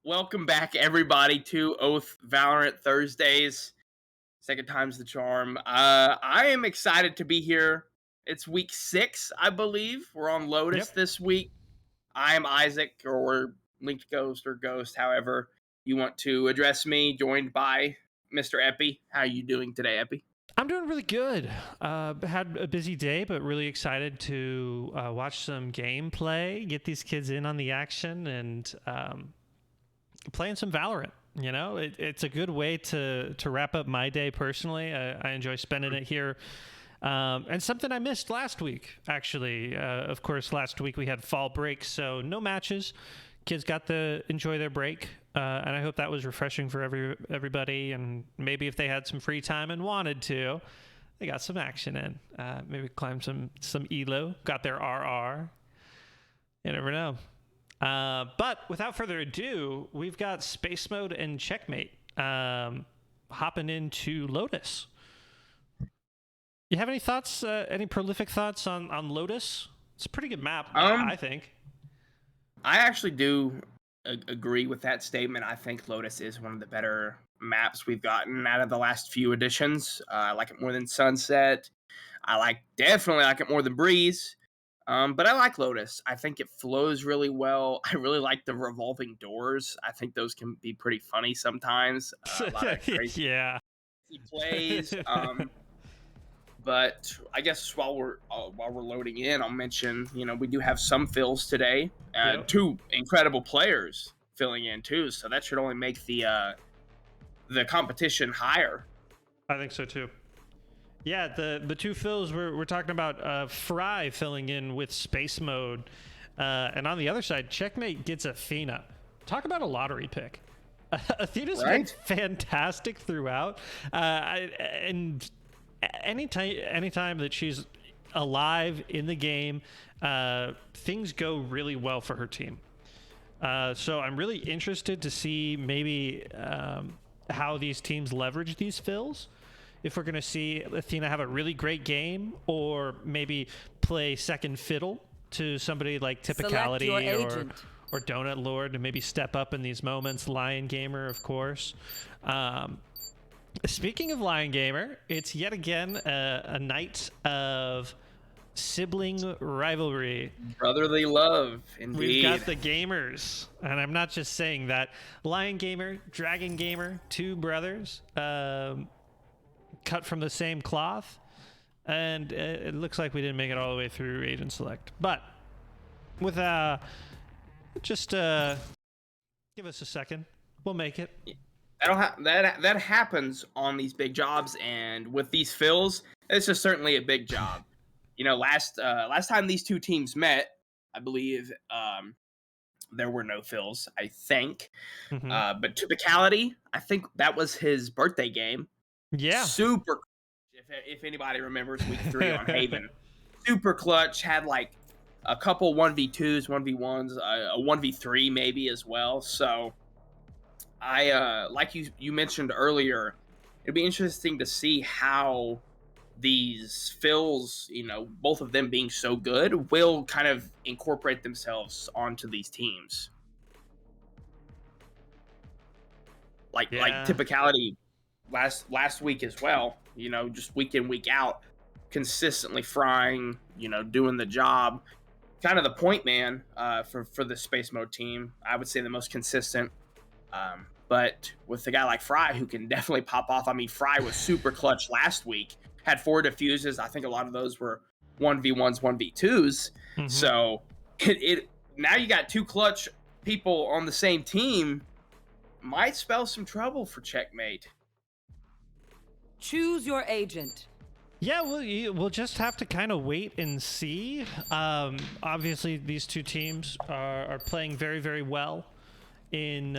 Welcome back, everybody, to Oath Valorant Thursdays. Second time's the charm. I am excited to be here. It's week 6, I believe. We're on Lotus Yep. this week. I am Isaac, or Linked Ghost, or Ghost, however you want to address me, joined by Mr. Epi. How are you doing today, Epi? I'm doing really good. Had a busy day, but really excited to watch some gameplay, get these kids in on the action, and playing some Valorant. You know, it's a good way to wrap up my day personally. I enjoy spending it here. And something I missed last week, actually. Of course, last week we had fall break, so no matches. Kids got to enjoy their break, and I hope that was refreshing for everybody. And maybe if they had some free time and wanted to, they got some action in. Maybe climbed some elo, got their RR. You never know. But without further ado, we've got Space Mode and Checkmate hopping into Lotus. You have any thoughts, any prolific thoughts on Lotus? It's a pretty good map, I think. I actually do agree with that statement. I think Lotus is one of the better maps we've gotten out of the last few editions. I like it more than Sunset. Definitely like it more than Breeze. But I like Lotus. I think it flows really well. I really like the revolving doors. I think those can be pretty funny sometimes. A lot of crazy plays. But I guess while we're loading in, I'll mention we do have some fills today. Yep. 2 incredible players filling in too, so that should only make the competition higher. I think so too. Yeah, the 2 fills we're talking about, Fry filling in with Space Mode, and on the other side, Checkmate gets Athena. Talk about a lottery pick. Athena's been fantastic throughout, and anytime that she's alive in the game, things go really well for her team. So I'm really interested to see maybe how these teams leverage these fills. If we're going to see Athena have a really great game, or maybe play second fiddle to somebody like Typicality or Donut Lord to maybe step up in these moments. Lion Gamer, of course. Speaking of Lion Gamer, it's yet again a night of sibling rivalry. Brotherly love, indeed. We've got the gamers, and I'm not just saying that. Lion Gamer, Dragon Gamer, 2 brothers, cut from the same cloth, and it looks like we didn't make it all the way through Agent Select. But with just give us a second, we'll make it. That happens on these big jobs, and with these fills, it's just certainly a big job. Last time these 2 teams met, I believe there were no fills, I think. Mm-hmm. But Typicality, I think that was his birthday game. Yeah. Super clutch, if anybody remembers week 3 on Haven. Super clutch, had like a couple 1v2s, 1v1s, a 1v3 maybe as well. So I like you mentioned earlier, it'd be interesting to see how these fills, both of them being so good, will kind of incorporate themselves onto these teams. like Yeah. typicality last week as well. You know, just week in, week out, consistently frying. You know, doing the job. Kind of the point man for the space mode team. I would say the most consistent. But with a guy like Fry, who can definitely pop off. I mean, Fry was super clutch last week. Had 4 defuses. I think a lot of those were 1v1s, 1v2s. So it now you got 2 clutch people on the same team. Might spell some trouble for Checkmate. Choose your agent. Yeah, we'll just have to kind of wait and see. Obviously, these two teams are playing very, very well in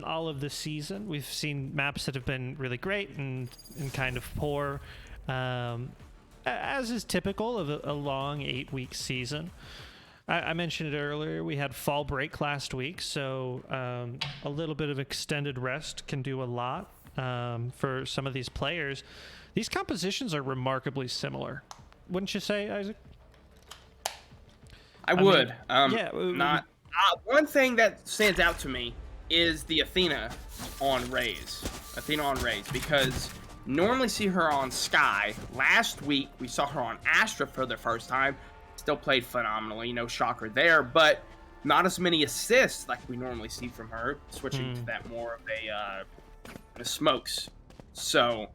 all of the season. We've seen maps that have been really great and kind of poor, as is typical of a long 8-week season. I mentioned it earlier. We had fall break last week, so a little bit of extended rest can do a lot for some of these players. These compositions are remarkably similar, wouldn't you say, Isaac? I would. yeah. Not one thing that stands out to me is the Athena on Raze. Because normally see her on Sky. Last week we saw her on Astra for the first time. Still played phenomenally, no shocker there, but not as many assists like we normally see from her. Switching to that more of a smokes. So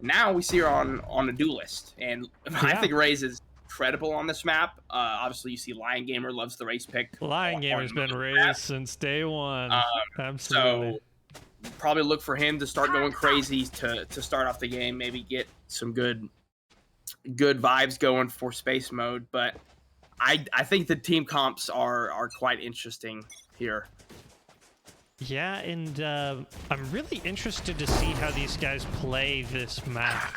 now we see her on a duelist, and I think Raze is incredible on this map. Obviously, you see Lion Gamer loves the race pick. Lion Gamer's been Raze since day one. Absolutely. So probably look for him to start going crazy to start off the game. Maybe get some good vibes going for space mode. But I think the team comps are quite interesting here. Yeah, and I'm really interested to see how these guys play this map.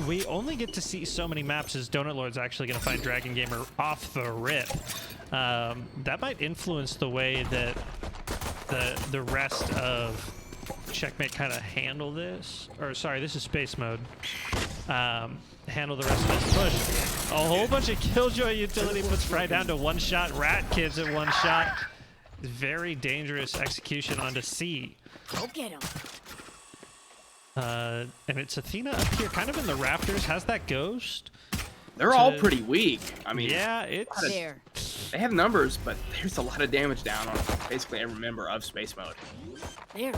We only get to see so many maps as Donut Lord's actually going to find Dragon Gamer off the rip. That might influence the way that the rest of Checkmate kind of handle this. Or sorry, this is space mode. Handle the rest of this push. A whole bunch of Killjoy utility puts Fry down to 1-shot. Rat Kids at 1-shot. Very dangerous execution onto C. Go get him. And it's Athena up here, kind of in the rafters. Has that ghost? They're all pretty weak. I mean, yeah, it's there. They have numbers, but there's a lot of damage down on basically every member of space mode. There.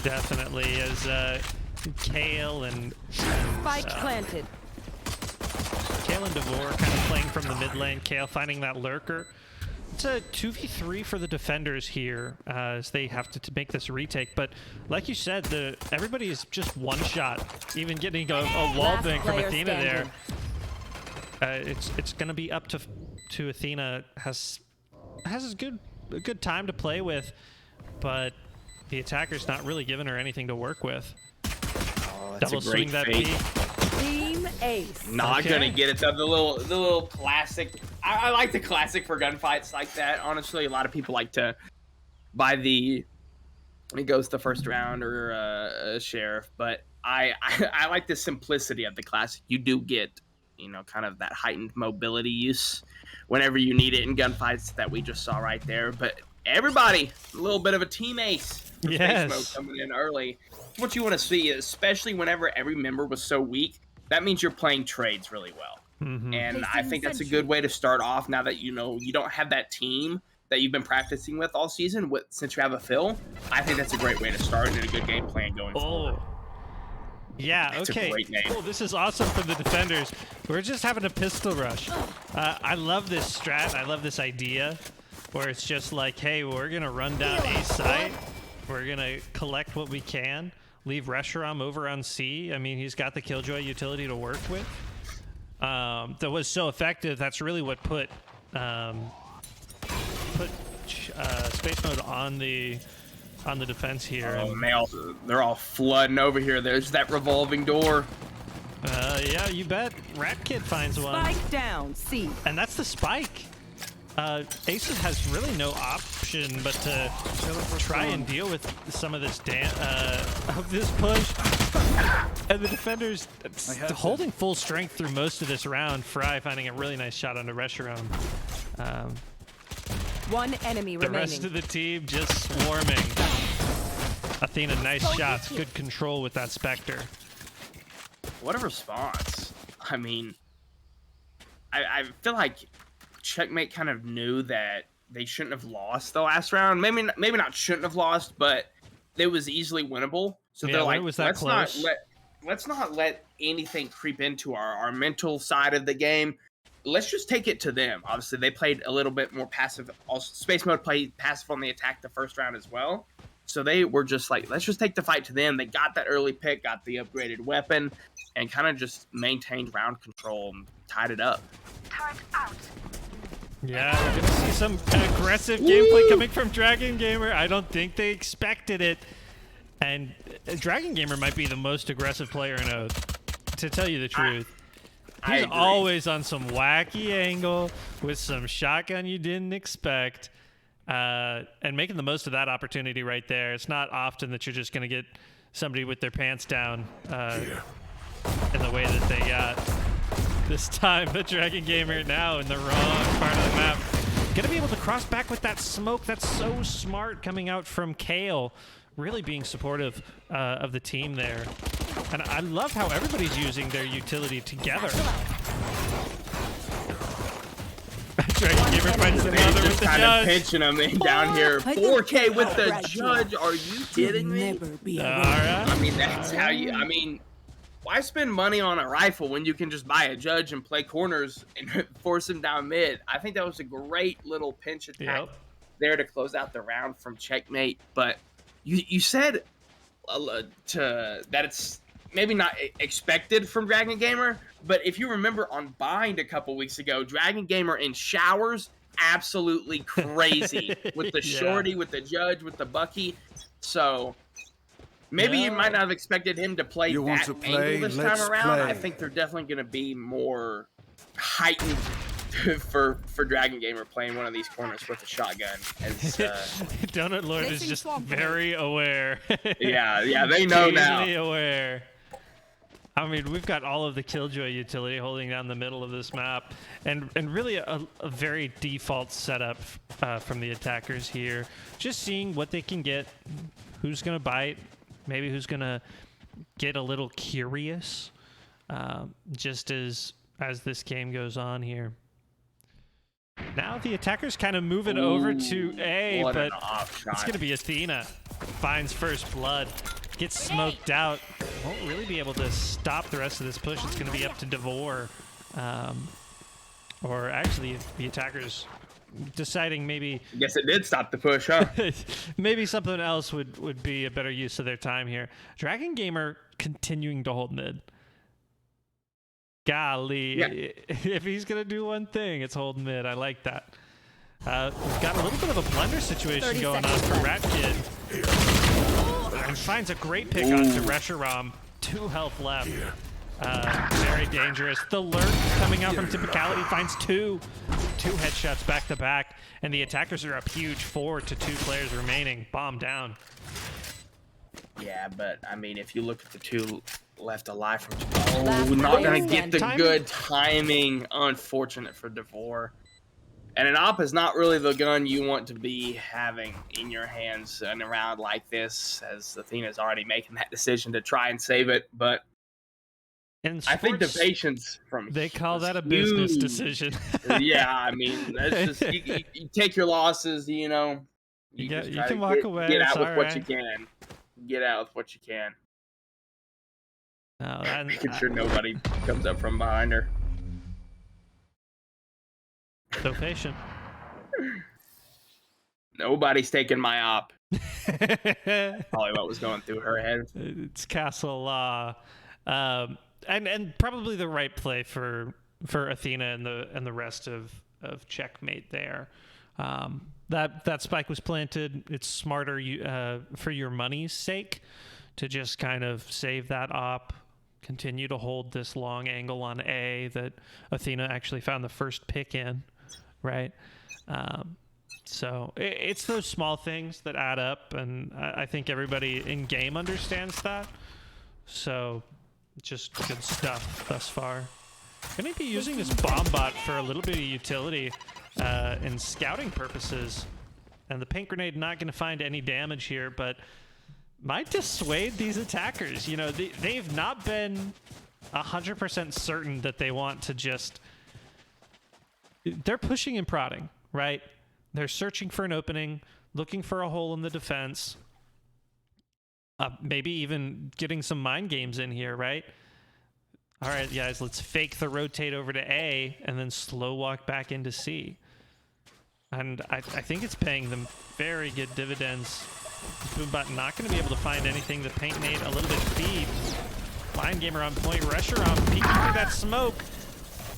Definitely as Kale and Spike planted. Kale and Devore kind of playing from the mid lane. Kale finding that lurker. It's a 2v3 for the defenders here as they have to make this retake. But like you said, everybody is just 1-shot. Even getting a wall bang from Athena standing there. It's going to be up to Athena. Has a good time to play with, but the attacker's not really giving her anything to work with. Oh, that's Double a great swing that fake. Team Ace. Not gonna get it though. The little classic. I like the classic for gunfights like that. Honestly, a lot of people like to buy it goes the first round or a sheriff, but I like the simplicity of the classic. You do get, you know, kind of that heightened mobility use whenever you need it in gunfights that we just saw right there. But everybody, a little bit of a team ace. Yes. Space mode coming in early. What you want to see, especially whenever every member was so weak, that means you're playing trades really well. And I think that's a good way to start off now that you know you don't have that team that you've been practicing with all season. Since you have a fill, I think that's a great way to start and a good game plan going forward. Yeah, That's okay. a great name. Cool. This is awesome for the defenders. We're just having a pistol rush. I love this strat. I love this idea where it's just like, hey, we're going to run down A site. We're going to collect what we can. Leave Reshiram over on C. I mean, he's got the Killjoy utility to work with. That was so effective. That's really what put space mode on the defense here. Oh, they're all flooding over here. There's that revolving door. Yeah, you bet. Rat Kid finds one. Spike down, C. And that's the spike. Aces has really no option but to try and deal with some of this of this push. And the defenders holding full strength through most of this round. Fry finding a really nice shot onto Reshiram. One enemy The remaining. rest of the team just swarming. Athena, nice shots. Good control with that Spectre. What a response. I mean, I feel like Checkmate kind of knew that they shouldn't have lost the last round. Maybe not shouldn't have lost, but it was easily winnable. So they're like, let's not let anything creep into our mental side of the game. Let's just take it to them. Obviously, they played a little bit more passive. Also, Space Mode played passive on the attack the first round as well. So they were just like, let's just take the fight to them. They got that early pick, got the upgraded weapon, and kind of just maintained round control and tied it up. Turret out. Yeah, we're gonna see some aggressive gameplay coming from Dragon Gamer. I don't think they expected it. And Dragon Gamer might be the most aggressive player in Oath, to tell you the truth. He's always on some wacky angle with some shotgun you didn't expect, and making the most of that opportunity right there. It's not often that you're just going to get somebody with their pants down in the way that they got this time. But Dragon Gamer now in the wrong part of the map. Going to be able to cross back with that smoke. That's so smart coming out from Kale. Really being supportive of the team there. And I love how everybody's using their utility together. Dragon Gamer finds another with the kind judge. of pinching him in down here. 4K with the judge. Are you kidding me? All right. I mean, that's how you. I mean, why spend money on a rifle when you can just buy a judge and play corners and force him down mid? I think that was a great little pinch attack there to close out the round from Checkmate. But you said that it's maybe not expected from Dragon Gamer, but if you remember on Bind a couple weeks ago, Dragon Gamer in showers, absolutely crazy with the shorty, with the judge, with the Bucky. So maybe you might not have expected him to play that angle this time around. I think they're definitely going to be more heightened for Dragon Gamer playing one of these corners with a shotgun. As, Donut Lord is just very aware. yeah, they know now. Aware. I mean, we've got all of the Killjoy utility holding down the middle of this map, and really a very default setup from the attackers here. Just seeing what they can get, who's gonna bite, maybe who's gonna get a little curious, just as this game goes on here. Now the attacker's kind of moving over to A, but it's going to be Athena. Finds first blood. Gets smoked out. Won't really be able to stop the rest of this push. It's going to be up to Devore. Or actually, the attacker's deciding maybe... I guess it did stop the push, huh? Maybe something else would be a better use of their time here. Dragon Gamer continuing to hold mid. Golly, if he's going to do one thing, it's hold mid. I like that. We've got a little bit of a blender situation going on for Rat Kid. And finds a great pick onto Reshiram. 2 health left. Very dangerous. The lurk coming out from Typicality finds two headshots back to back. And the attackers are up huge. 4 to 2 players remaining. Bomb down. Yeah, but I mean, if you look at the 2 left alive from not gonna get the good timing. Unfortunate for Devore. And an op is not really the gun you want to be having in your hands in a round like this, as Athena's already making that decision to try and save it. But in sports, I think the patience from they call that a business decision. Yeah, I mean, that's just you take your losses. You know, you can walk away. Get out with what you can. Get out with what you can. No, making sure nobody comes up from behind her. So patient. Nobody's taking my op. Probably what was going through her head. It's Castle Law, and probably the right play for Athena and the rest of Checkmate there. That spike was planted. It's smarter for your money's sake to just kind of save that op, continue to hold this long angle on A that Athena actually found the first pick in, right? So it's those small things that add up, and I think everybody in game understands that. So just good stuff thus far. Gonna be using this bomb bot for a little bit of utility in scouting purposes, and the pink grenade not gonna find any damage here, but might dissuade these attackers. You know, they've not been 100% certain that they want to just... They're pushing and prodding, right? They're searching for an opening, looking for a hole in the defense. Maybe even getting some mind games in here, right? All right, guys, let's fake the rotate over to A and then slow walk back into C. And I think it's paying them very good dividends. Boombot not going to be able to find anything. The paint nade a little bit deep. Lion Gamer on point. Reshiram peeking through that smoke.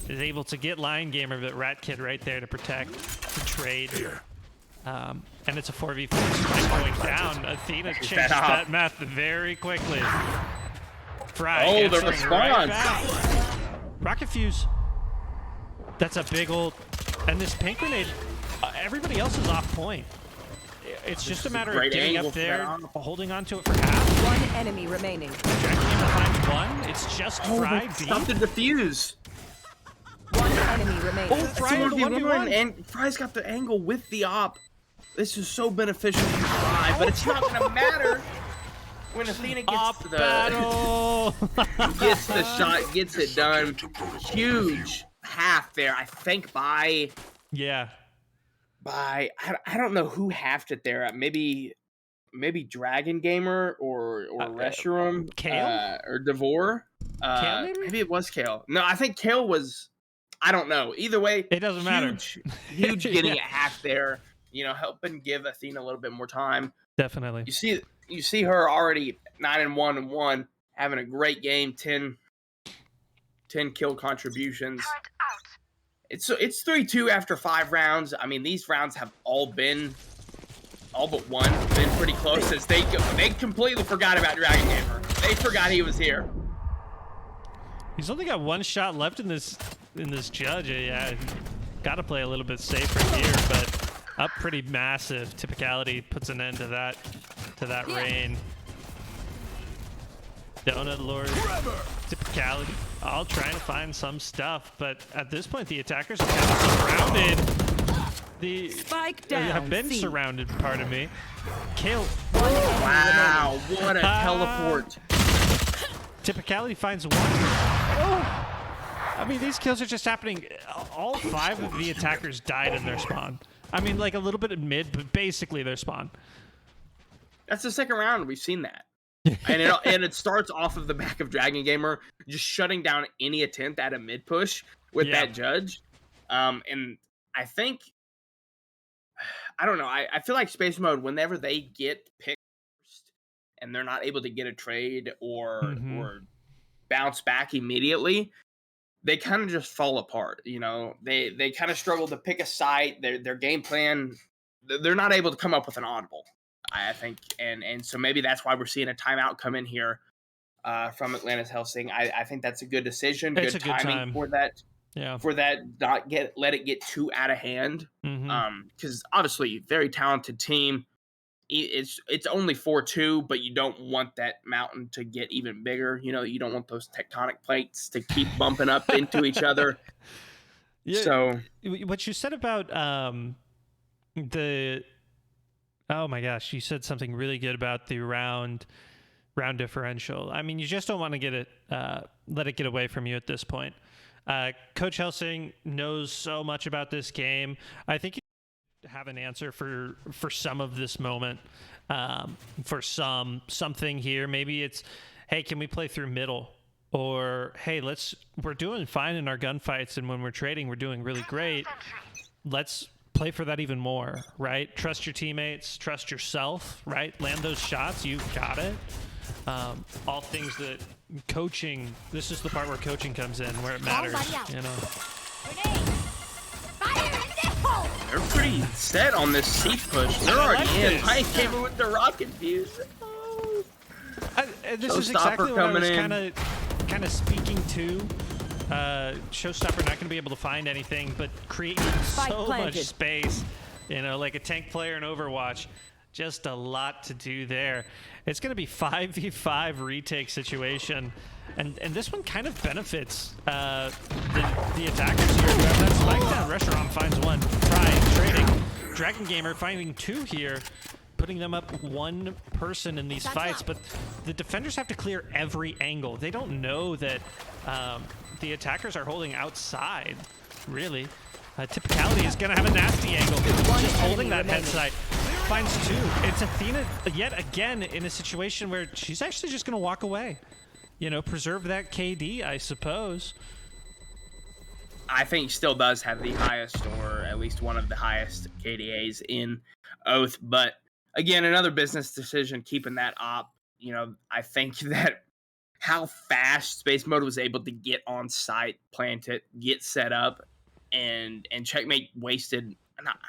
Is able to get Lion Gamer, but Rat Kid right there to protect the trade. And it's a 4v4 spike going down. Athena changes that math very quickly. Fry the response. Right Rocket Fuse. That's a big old... And this pink grenade, everybody else is off point. It's just a matter of getting up there, holding on to it for half. One enemy remaining. Dragon Gamer finds one. It's just Fry deep. Stop the defuse. One enemy remaining. Oh, Fry with the 1v1. And Fry's got the angle with the op. This is so beneficial for Fry, but it's not going to matter when Athena gets to the battle. gets the shot, gets it done. Huge half there. I think by I don't know who halved it there. Maybe Dragon Gamer or Reshiram, Kale or Devore. Kale maybe it was Kale. No, I think Kale was. I don't know. Either way, it doesn't matter. Huge getting it half there. You know, helping give Athena a little bit more time. Definitely. You see her already 9-1-1, having a great game. 10 kill contributions. It's 3-2 after 5 rounds. I mean, these rounds have all but one been pretty close. As they completely forgot about Dragon Gamer. They forgot he was here. He's only got one shot left in this judge. Yeah, got to play a little bit safer here, but up pretty massive. Typicality puts an end to that reign. Donut Lord, Typicality, all trying to find some stuff, but at this point the attackers are kind of surrounded. The Spike down. have been surrounded. Pardon me. Kill. Wow, what a teleport! Typicality finds one. Oh. I mean, these kills are just happening. All 5 of the attackers died in their spawn. I mean, like a little bit in mid, but basically their spawn. That's the second round. We've seen that. And it starts off of the back of Dragon Gamer just shutting down any attempt at a mid push with that judge. And I think, I don't know, I feel like Space Mode, whenever they get picked first and they're not able to get a trade or bounce back immediately, they kind of just fall apart. You know, they kind of struggle to pick a site. Their game plan, they're not able to come up with an audible, I think, and so maybe that's why we're seeing a timeout come in here from Atlantis Helsing. I think that's a good decision. It's good a good timing time. for that. Yeah. For that, not let it get too out of hand. Because obviously, very talented team. It's only 4-2, but you don't want that mountain to get even bigger. You know, you don't want those tectonic plates to keep bumping up into each other. Yeah, so what you said about the... Oh my gosh, you said something really good about the round differential. I mean, you just don't want to get it, let it get away from you at this point. Coach Helsing knows so much about this game. I think you have an answer for some of this moment, for something here. Maybe it's, hey, can we play through middle? Or, hey, we're doing fine in our gunfights, and when we're trading, we're doing really great. Let's play for that even more, right? Trust your teammates, trust yourself, right? Land those shots, you've got it. All things that coaching, this is the part where coaching comes in, where it matters, you know. They're pretty set on this siege push. They're already in. I came with the rocket fuse. This is exactly what I was kind of speaking to. Showstopper not going to be able to find anything, but creating so much space. You know, like a tank player in Overwatch. Just a lot to do there. It's going to be 5v5 retake situation. And this one kind of benefits the attackers here who have that spike down. Reshiram finds one. Try trading. Dragon Gamer finding 2 here. putting them up one person in these fights, but the defenders have to clear every angle. They don't know that the attackers are holding outside, really. Typicality is going to have a nasty angle. Just holding that head side. Finds two. It's Athena yet again in a situation where she's actually just going to walk away. You know, preserve that KD, I suppose. I think still does have the highest, or at least one of the highest KDAs in Oath. But again, another business decision, keeping that op. You know, I think that how fast Space Mode was able to get on site, plant it, get set up, and Checkmate wasted.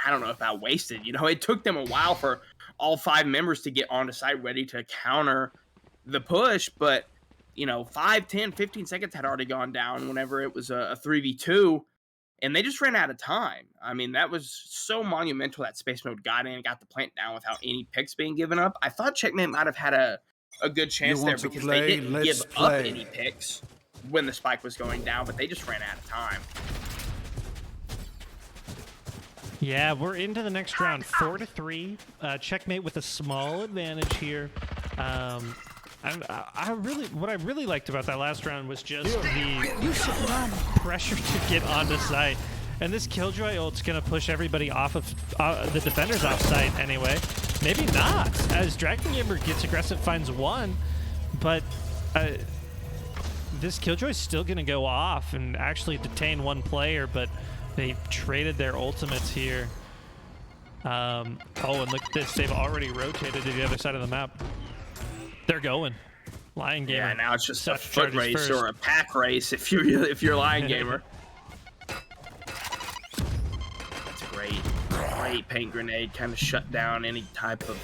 I don't know about wasted. You know, it took them a while for all 5 members to get onto site ready to counter the push, but you know, 5, 10, 15 seconds had already gone down whenever it was a 3v2, and they just ran out of time. I mean, that was so monumental that Space Mode got in and got the plant down without any picks being given up. I thought Checkmate might have had a good chance there because they didn't give up any picks when the spike was going down, but they just ran out of time. Yeah, we're into the next round, 4-3. Checkmate with a small advantage here. What I really liked about that last round was just the pressure to get onto site. And this Killjoy ult's gonna push everybody off of the defenders off site anyway. Maybe not, as Dragon Gamer gets aggressive, finds one, but this Killjoy's still gonna go off and actually detain one player, but they traded their ultimates here. Oh, and look at this, they've already rotated to the other side of the map. They're going. Lion Gamer. Yeah, now it's just a foot race first, or a pack race if you're Lion Gamer. That's great paint grenade, kind of shut down any type of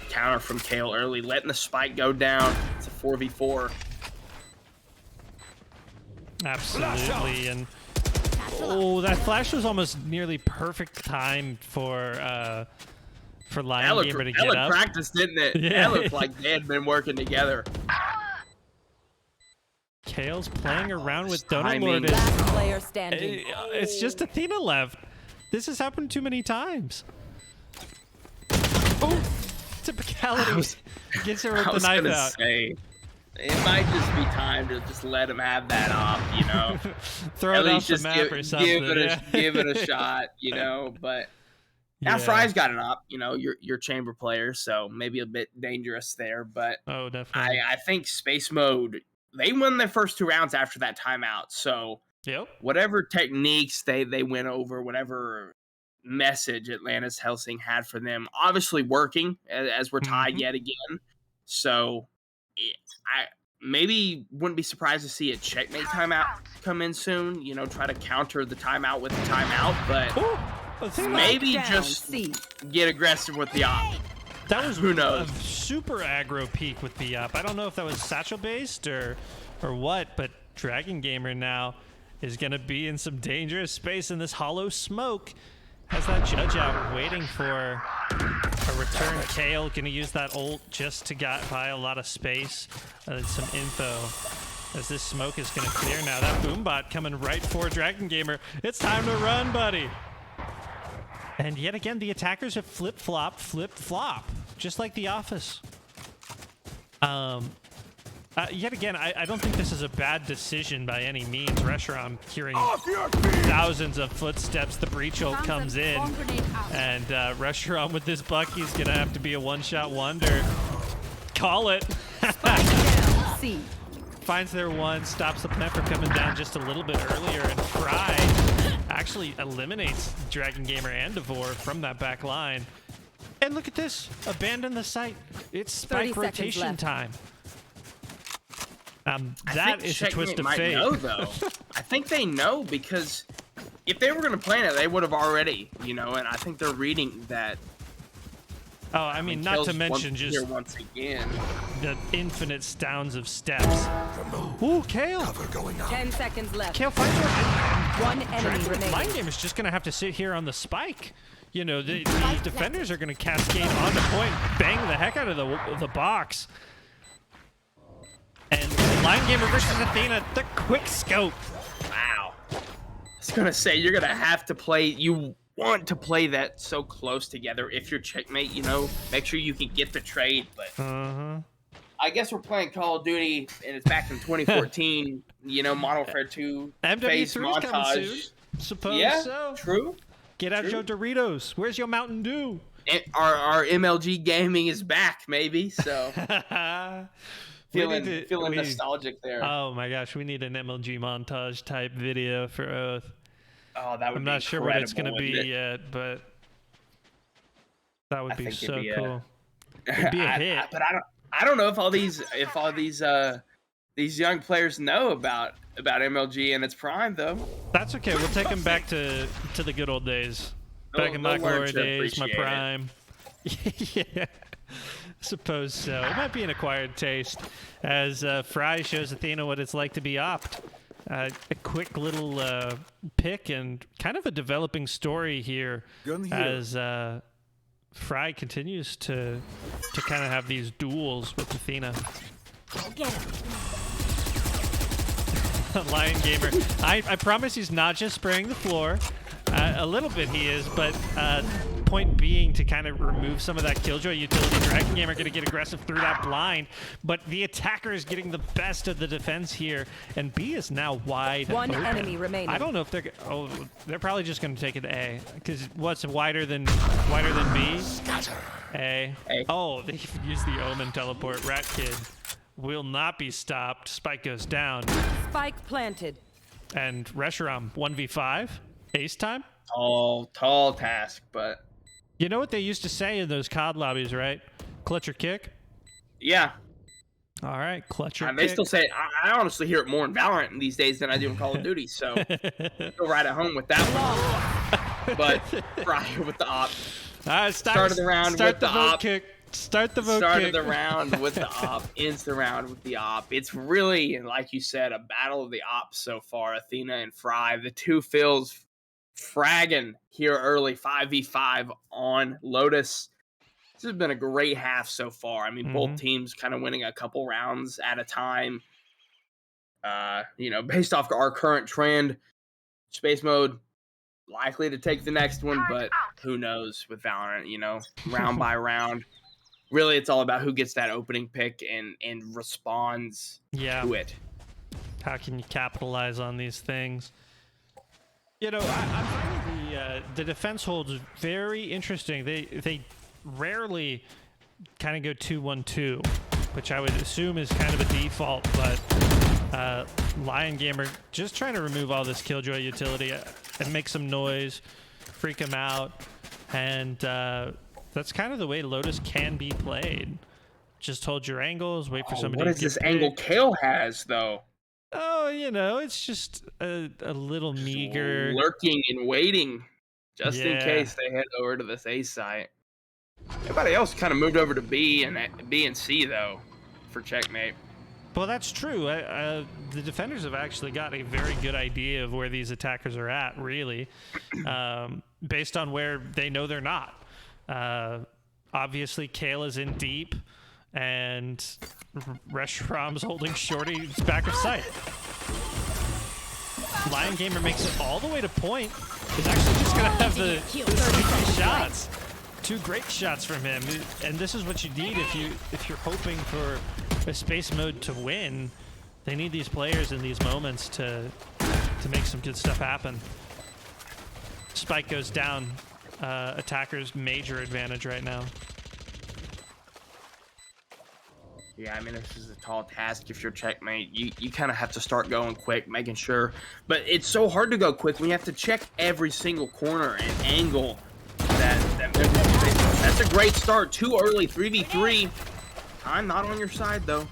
counter from Kale early, letting the spike go down. It's a 4v4. Absolutely, and oh, that flash was almost nearly perfect time for Lion Gamer to get up. That looked practiced, didn't it? Yeah. That looked like they had been working together. Kale's playing around with Donut Lord. Last player standing. It's just Athena left. This has happened too many times. Oh, typicality gets her with the knife out. Say, it might just be time to just let him have that off, you know. Throw it off the map or something. Give it a shot, you know. But now Fry's got an op, you know, your chamber player, so maybe a bit dangerous there. But oh, definitely. I think Space Mode, they won their first 2 rounds after that timeout. So whatever techniques they went over, whatever message Atlantis Helsing had for them, obviously working as we're tied yet again. So I maybe wouldn't be surprised to see a Checkmate timeout come in soon. You know, try to counter the timeout with the timeout, but maybe just get aggressive with the op. That was who knows, a super aggro peak with the op. I don't know if that was satchel based or what, but Dragon Gamer now is going to be in some dangerous space in this hollow smoke. Has that judge out waiting for a return. Kale going to use that ult just to buy a lot of space. Some info as this smoke is going to clear now. That boombot coming right for Dragon Gamer. It's time to run, buddy. And yet again, the attackers have flip-flop, just like The Office. Yet again, I don't think this is a bad decision by any means. Reshiram hearing thousands of footsteps. The breach ult comes in, and Reshiram with this Bucky is going to have to be a one-shot wonder. Call it. Finds their one, stops the plant from coming down just a little bit earlier, and Fry actually eliminates Dragon Gamer and Devore from that back line. And look at this, abandon the site. It's spike rotation time. That is a twist of fate. Know, though. I think they know, because if they were going to plan it, they would have already, you know, and I think they're reading that. Oh, I mean, not to mention just once again the infinite stowns of steps. Ooh, Kale. 10 seconds left. Kale finds one enemy remaining. Lion Gamer's just going to have to sit here on the spike. You know, the defenders are going to cascade onto point, bang the heck out of the box. And Lion Gamer versus Athena, the quick scope. Wow. I was going to say, you're going to have to play, you want to play that so close together if you're checkmate, you know, make sure you can get the trade. But I guess we're playing Call of Duty, and it's back in 2014, you know, Modern Warfare 2 phase MW3's coming soon. montage. Suppose Yeah, so. true. Get out true. your Doritos. Where's your Mountain Dew? Our MLG gaming is back, maybe. So feeling nostalgic there. Oh my gosh, we need an MLG montage type video for Oath. Oh, that would I'm be not sure what it's going to be it? yet, but that would be so it'd be cool. It'd be a hit. But I don't know if all these young players know about MLG in its prime, though. That's okay. We'll take them back to the good old days. Back in my glory days, my prime. Yeah, suppose so. It might be an acquired taste, as Fry shows Athena what it's like to be opt. A quick little pick and kind of a developing story here, as Fry continues to kind of have these duels with Athena. Get him. Lion Gamer. I promise he's not just spraying the floor. A little bit he is, but point being to kind of remove some of that killjoy utility. Dragon Gamer going to get aggressive through that blind, but the attacker is getting the best of the defense here, and B is now wide One open. enemy remaining. I don't know if they're... Oh, they're probably just going to take it to A, because what's wider than B? A. Oh, they used the Omen teleport. Rat Kid will not be stopped. Spike goes down. Spike planted. And Reshiram 1v5. Ace time? Tall task, but... You know what they used to say in those COD lobbies, right? Clutch or kick? Yeah. All right, clutch or kick. They still say it. I honestly hear it more in VALORANT these days than I do in Call of Duty, so go right at home with that one. But Fry with the op. Started the round with the op. Kick. Start the vote Started kick. the round with the op. Ends the round with the op. It's really, like you said, a battle of the ops so far. Athena and Fry, the two Phils fragging here early, 5v5 on Lotus. This has been a great half so far. I mean, both teams kind of winning a couple rounds at a time. You know, based off our current trend, Space Mode likely to take the next one, but who knows with Valorant, you know, round by round. Really, it's all about who gets that opening pick and responds to it. How can you capitalize on these things? You know, I'm finding the defense holds very interesting. They rarely kind of go 2-1-2, which I would assume is kind of a default, but Lion Gamer just trying to remove all this Killjoy utility and make some noise, freak him out, and that's kind of the way Lotus can be played. Just hold your angles, wait for somebody to get What is this angle Kale has, though? Oh, you know, it's just a little meager. Lurking and waiting, just in case they head over to this A site. Everybody else kind of moved over to B and C, though, for checkmate. Well, that's true. The defenders have actually got a very good idea of where these attackers are at, really, based on where they know they're not. Obviously, Kale is in deep, and Reshiram's holding Shorty's back of sight. Lion Gamer makes it all the way to point. He's actually just going to have the 2 shots. 2 great shots from him, and this is what you need if you're hoping for a Space Mode to win. They need these players in these moments to make some good stuff happen. Spike goes down. Attacker's major advantage right now. Yeah, I mean, this is a tall task if you're checkmate. You kind of have to start going quick, making sure. But it's so hard to go quick when you have to check every single corner and angle that that's a great start. Too early, 3v3. I'm not on your side, though.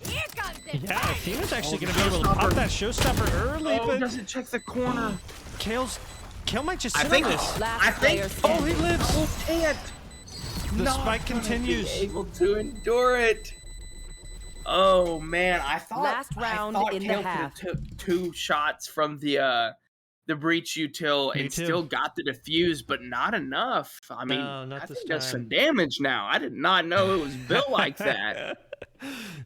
Yeah, Athena's actually going to be able to pop that showstopper early, but doesn't check the corner. Kale might just sit on this. Oh, he lives. Oh, can't. The spike continues. Be able to endure it. Oh man, I thought Last round in the half. Took 2 shots from the breach util and still got the defuse, but not enough. I mean, I think that's some damage now. I did not know it was built like that.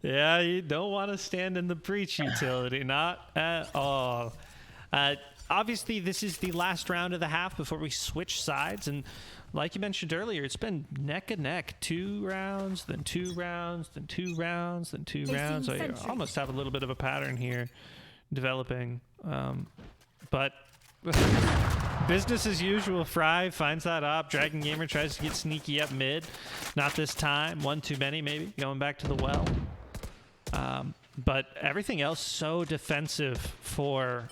Yeah, you don't want to stand in the breach utility, not at all. obviously this is the last round of the half before we switch sides, and like you mentioned earlier, it's been neck and neck. 2 rounds, then 2 rounds, then 2 rounds, then 2 rounds. So you almost have a little bit of a pattern here developing. But business as usual. Fry finds that up. Dragon Gamer tries to get sneaky up mid. Not this time. One too many, maybe. Going back to the well. But everything else so defensive for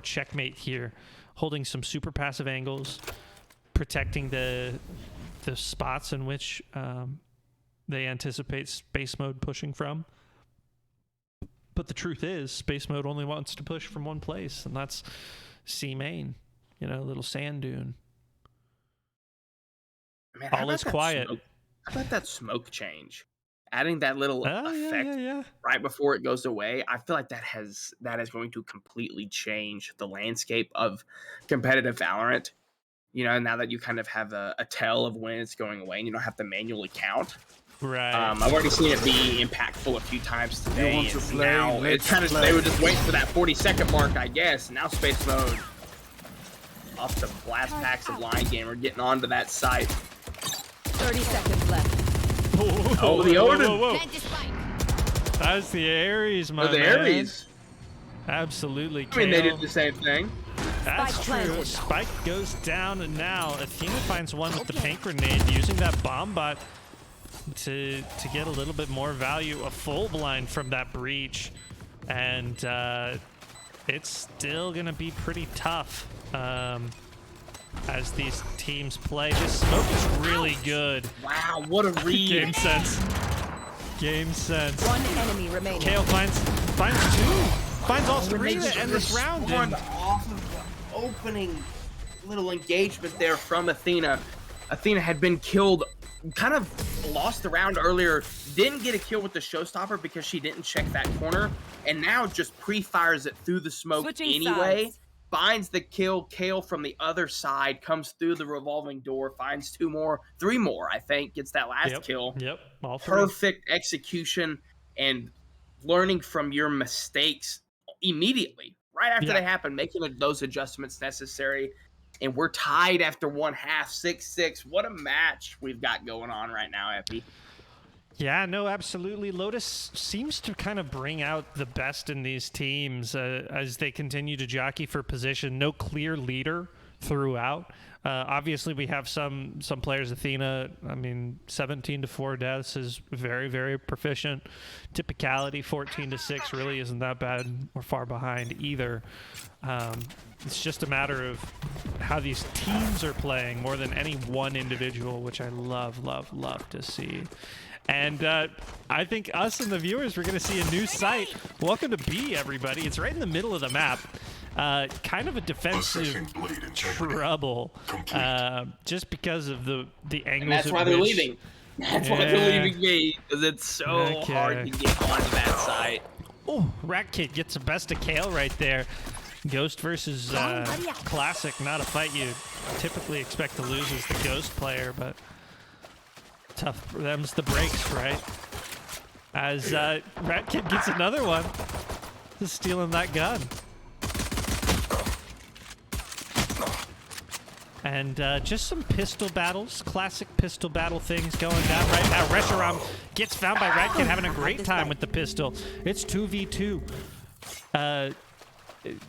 Checkmate here. Holding some super passive angles. Protecting the spots in which they anticipate space mode pushing from. But the truth is, space mode only wants to push from one place, and that's C main. You know, little sand dune. Man, all is quiet. How about that smoke change? Adding that little effect right before it goes away, I feel like that is going to completely change the landscape of competitive Valorant. You know, now that you kind of have a tell of when it's going away, and you don't have to manually count. Right. I've already seen it be impactful a few times today. And now it's kind of they were just waiting for that 40-second mark, I guess. Now space mode off the blast packs of Lion Gamer getting onto that site. 30 seconds left. Oh, the Odin. Whoa. That's the Ares, my man. The Ares. Absolutely. I mean, they did the same thing. That's true. Spike goes down, and now Athena finds one with the paint grenade, using that bomb bot to get a little bit more value, a full blind from that breach, and it's still gonna be pretty tough as these teams play. This smoke is really good. Wow, what a read. Game sense. One enemy remaining. Kale finds 2. Finds all 3 to end this round. Off of the opening little engagement there from Athena. Athena had been killed, kind of lost the round earlier, didn't get a kill with the showstopper because she didn't check that corner, and now just pre-fires it through the smoke anyway. Finds the kill. Kale from the other side comes through the revolving door, finds 3 more, I think, gets that last kill. Yep, all 3. Perfect execution and learning from your mistakes immediately, right after they happen, making those adjustments necessary. And we're tied after one half, 6-6. What a match we've got going on right now, Epi. Yeah, no, absolutely. Lotus seems to kind of bring out the best in these teams as they continue to jockey for position. No clear leader throughout. Obviously, we have some players. Athena, I mean, 17-4 deaths is very, very proficient. Typicality, 14-6 really isn't that bad or far behind either. It's just a matter of how these teams are playing more than any one individual, which I love to see. And I think us and the viewers, we're going to see a new site. Welcome to B, everybody. It's right in the middle of the map. Kind of a defensive trouble, just because of the angles. And that's why they're leaving. That's why they're leaving me, because it's so hard to get onto that site. Oh, Rat Kid gets the best of Kale right there. Ghost versus Classic, not a fight you typically expect to lose as the Ghost player, but tough for them's the breaks, right? As Rat Kid gets another one, just stealing that gun. And just some pistol battles, classic pistol battle things going down right now. Reshiram gets found by Rat Kid, having a great time with the pistol. It's 2v2.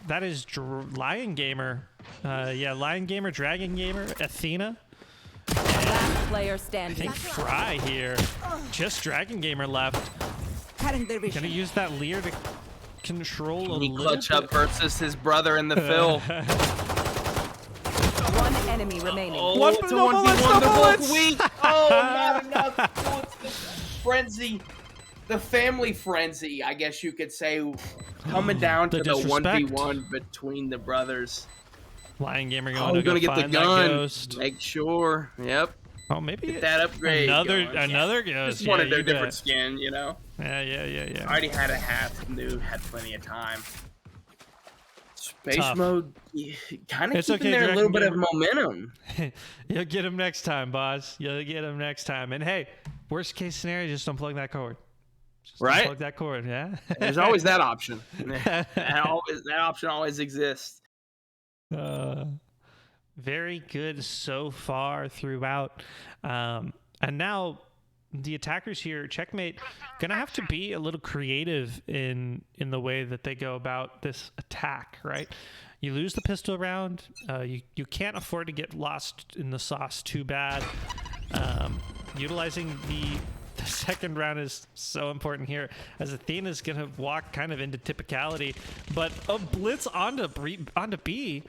That is Lion Gamer. Lion Gamer, Dragon Gamer, Athena. Last player standing. I think Fry here. Just Dragon Gamer left. Gonna use that Leer to control a little bit. Clutch up versus his brother in the fill. One enemy remaining. Oh, one it's a no 1v1. They're both weak. Oh, not enough. Oh, it's the frenzy. The family frenzy, I guess you could say, coming down to the 1v1 between the brothers. Lion Gamer going to get the gun. Ghost. Make sure. Yep. Oh, maybe get that upgrade. Another Ghost. Just wanted their different skin, you know. Yeah. Already had a half. Knew had plenty of time. Space mode, kind of keeping there a little bit of momentum. You'll get him next time, boss. You'll get him next time. And hey, worst case scenario, just unplug that cord. Just unplug that cord, yeah? There's always that option. That option always exists. Very good so far throughout. And now the attackers here, Checkmate, gonna have to be a little creative in the way that they go about this attack, right? You lose the pistol round. You can't afford to get lost in the sauce too bad. Utilizing the second round is so important here, as Athena's gonna walk kind of into typicality, but a blitz onto B,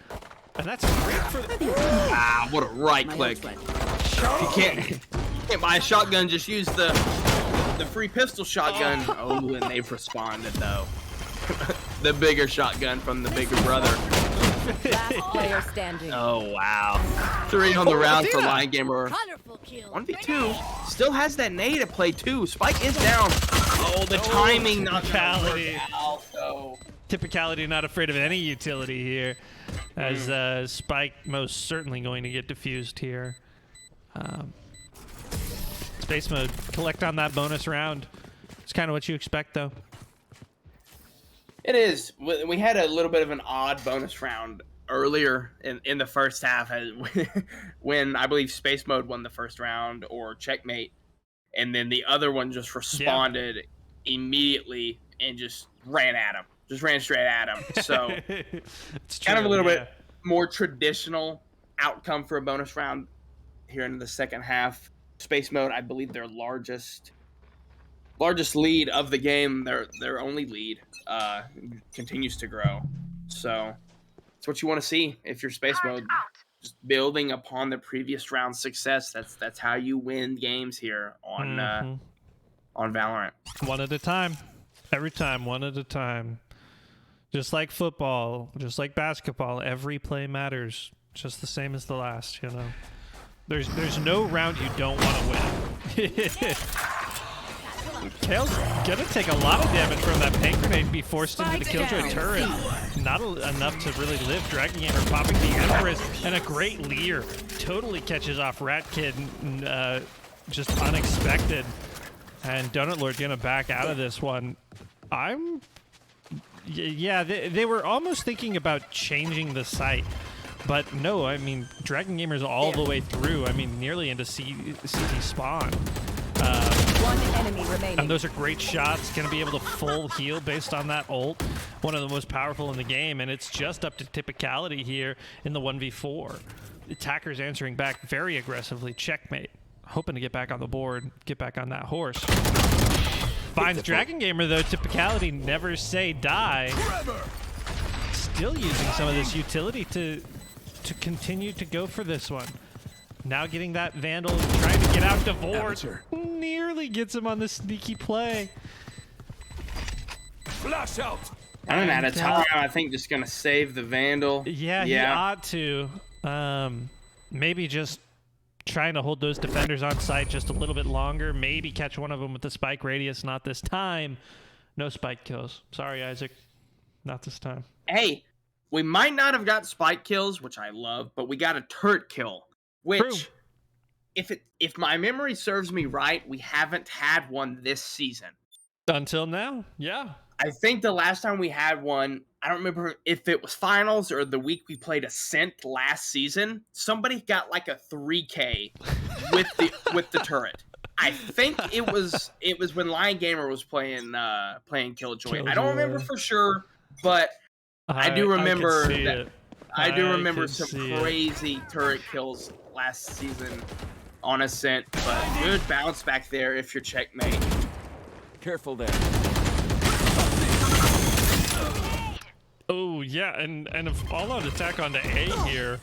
and that's great for. Ah, what a right click! You can't buy a shotgun. Just use the free pistol shotgun. Oh, and they've responded though. The bigger shotgun from the bigger brother. Last player standing. Oh wow! 3 on the round for Lion Gamer. 1v2. Still has that nade at play too. Spike is down. Oh, the timing not typicality. Out, though. Typicality not afraid of any utility here, as Spike most certainly going to get diffused here. Space mode, collect on that bonus round. It's kind of what you expect though. It is. We had a little bit of an odd bonus round earlier in the first half when I believe Space Mode won the first round, or Checkmate, and then the other one just responded immediately and just ran at him. Just ran straight at him. So it's kind of a little bit more traditional outcome for a bonus round here in the second half. Space Mode, I believe their largest lead of the game, their only lead, continues to grow. So it's what you want to see if you're Space Mode. Just building upon the previous round's success. That's how you win games here on Valorant. One at a time. Every time, one at a time. Just like football, just like basketball, every play matters. Just the same as the last, you know. There's no round you don't want to win. Kale's gonna take a lot of damage from that paint grenade and be forced into the Killjoy turret. Not enough to really live. Dragon Gamer popping the Empress, and a great Leer totally catches off Rat Kid, just unexpected. And Donut Lord gonna back out of this one. Yeah, they were almost thinking about changing the site. But no, I mean, Dragon Gamer's all the way through. I mean, nearly into CT spawn. One enemy remaining. And those are great shots. Going to be able to full heal based on that ult. One of the most powerful in the game. And it's just up to typicality here in the 1v4. Attackers answering back very aggressively. Checkmate. Hoping to get back on the board. Get back on that horse. Finds Dragon Gamer, though. Typicality, never say die. Still using some of this utility to continue to go for this one. Now getting that Vandal, trying to get out Devore. Nearly gets him on the sneaky play. Flash out. Running out of time, I think just going to save the Vandal. Yeah, he ought to. Maybe just trying to hold those defenders on site just a little bit longer. Maybe catch one of them with the spike radius. Not this time. No spike kills. Sorry, Isaac. Not this time. Hey, we might not have got spike kills, which I love, but we got a turret kill. Which, if my memory serves me right, we haven't had one this season. Until now, yeah. I think the last time we had one, I don't remember if it was finals or the week we played Ascent last season. Somebody got like a 3K with the turret. I think it was when Lion Gamer was playing Killjoy. I don't remember for sure, but I do remember that. I do remember some crazy turret kills last season on Ascent, but good bounce back there if you're Checkmate. Careful there. Oh yeah, and an all-out attack onto A here.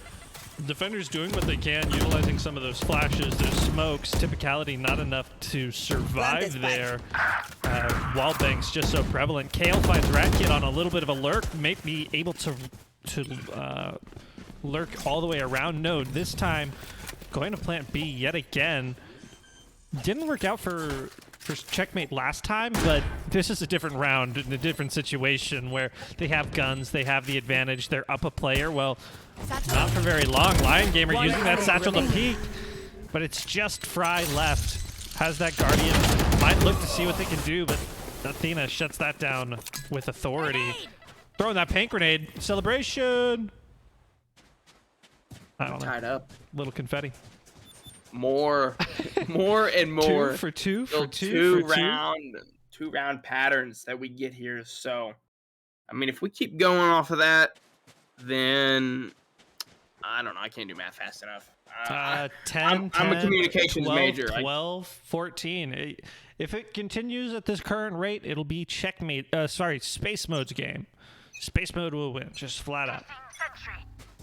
Defenders doing what they can, utilizing some of those flashes, those smokes. Typicality not enough to survive there. Wallbank's just so prevalent. Kale finds Rat Kid on a little bit of a lurk, may be able to lurk all the way around node. This time, going to plant B yet again. Didn't work out for Checkmate last time, but this is a different round in a different situation where they have guns, they have the advantage, they're up a player. Well, not for very long. Lion Gamer using that satchel to peek, but it's just Fry left. Has that Guardian, might look to see what they can do, but Athena shuts that down with authority. Throwing that paint grenade. Celebration! I don't know. Tied up. Little confetti. More and more. 2 for 2 for 2 two for 2. round patterns that we get here. So, I mean, if we keep going off of that, then I don't know. I can't do math fast enough. 10, I'm a 10, communications 12, major. 12, 14. If it continues at this current rate, it'll be checkmate. Space mode's game. Space mode will win, just flat out.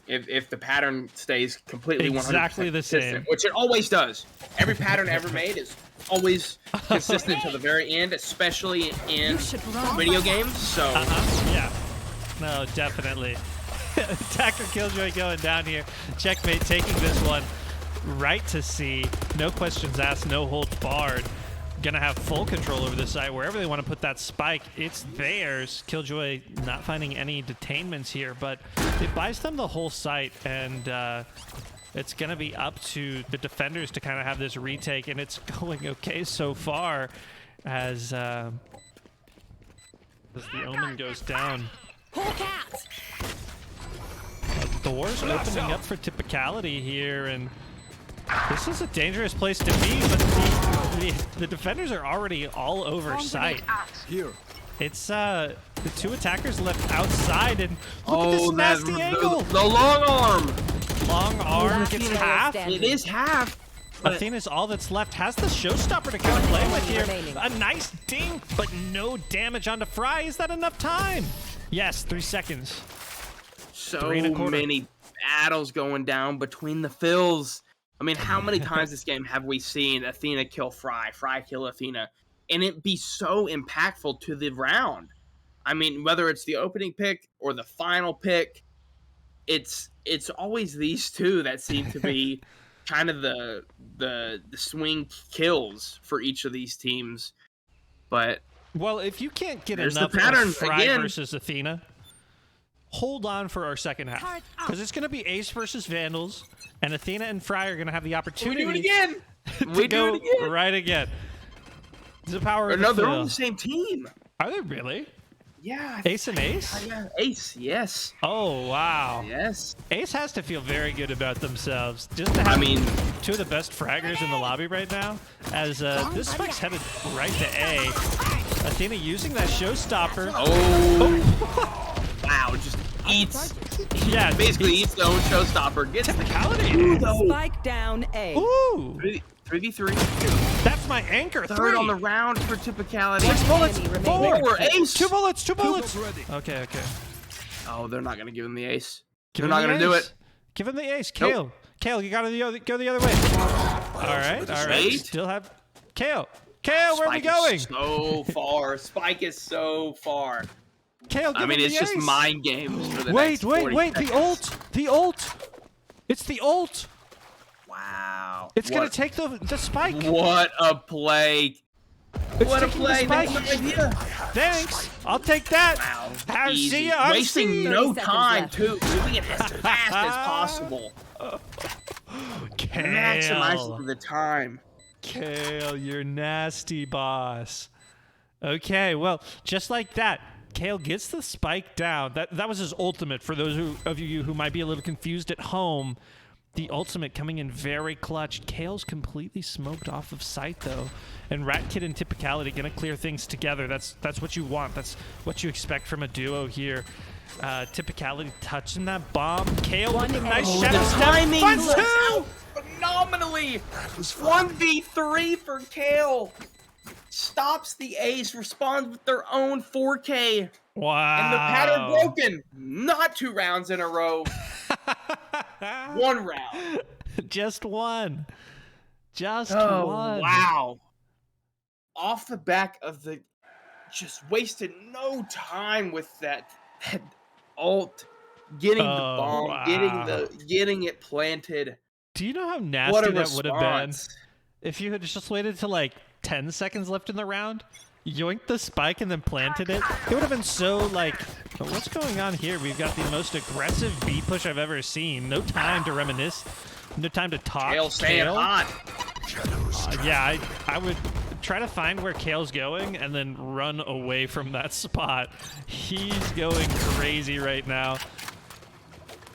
If the pattern stays completely 100% Exactly the consistent, same. which it always does. Every pattern ever made is always consistent to the very end, especially in video games. So Yeah. No, definitely. Attacker Killjoy going down here. Checkmate taking this one right to C. No questions asked, no holds barred. Gonna have full control over the site. Wherever they want to put that spike, it's theirs. Killjoy not finding any detainments here, but it buys them the whole site, and it's gonna be up to the defenders to kind of have this retake, and it's going okay so far as the Omen goes down. Doors opening up for typicality here, and this is a dangerous place to be, but the defenders are already all over site. Here. It's the 2 attackers left outside, and look at this nasty angle. The long arm. Long arm Last gets player half. standing. It is half. But Athena's all that's left. Has the showstopper to kind of play with here. remaining. A nice dink, but no damage onto Fry. Is that enough time? Yes, 3 seconds. so 3 1/4. many battles going down between the fills. I mean, how many times this game have we seen Athena kill Fry, Fry kill Athena, and it be so impactful to the round? I mean, whether it's the opening pick or the final pick, it's always these two that seem to be kind of the swing kills for each of these teams. But Well, if you can't get there's the enough pattern of Fry again. versus Athena, hold on for our second half. Because it's going to be Ace versus Vandals, and Athena and Fry are going to have the we opportunity do it again. to We go do it again. right again. The power Or of no, the they're fill. on the same team. Are they really? Yeah. Ace and Ace? Yeah, Ace. Yes. Oh, wow. Yes. Ace has to feel very good about themselves. Just to have I mean, 2 of the best fraggers in the lobby right now, as this spike's headed right to A. Athena using that showstopper. oh. Wow, just eats. Yeah, Basically eats the own showstopper. Gets the Typicality. Spike down A. Ooh, 3v3. that's my anchor. Third 3 on the round for typicality. 6 bullets. Enemy 4. remaining. We're ace. 2 bullets. 2 bullets. ready. Okay, okay. Oh, they're not gonna give him the ace. Give They're him not the gonna do ace. it. Give him the ace. Kale. Kale, you gotta go the other way. All right, all right. Wait. Still have Kale. Kale, where are we Spike going? is so far. Spike is so far. Kale, give I mean, him it's the just ace. mind games for the Wait, next wait, 40 wait. The seconds. ult. The ult. It's the ult. Wow. It's gonna What- take the spike. What a play. It's What a taking the play. spike. That's no idea. Thanks. I'll take that. Wow. Have Easy. see ya. I'll Wasting see ya. no 30 seconds time, left. too. Doing it as fast as possible. Maximizing Kale. the time. Kale, you're nasty, boss. Okay, well, just like that, Kale gets the spike down. That was his ultimate. For those of you who might be a little confused at home, the ultimate coming in very clutch. Kale's completely smoked off of sight, though. And Rat Kid and Typicality going to clear things together. That's what you want. That's what you expect from a duo here. Typicality touching that bomb. Kale with a nice Oh, shadow the step. timing Finds was 2! phenomenally. 1v3 for Kale. Stops the ace, responds with their own 4K. Wow. And the pattern broken. Not 2 rounds in a row. 1 round. Just one. Just Oh, one. wow. Off the back of the... Just wasted no time with that ult. Getting the Oh, bomb. wow. Getting it planted. Do you know how What nasty a that would have been response. if you had just waited till like 10 seconds left in the round, yoinked the spike and then planted it? It would have been so like, what's going on here? We've got the most aggressive B push I've ever seen. No time to reminisce. No time to talk. Kale staying Kale? hot. Yeah, I would try to find where Kale's going and then run away from that spot. He's going crazy right now.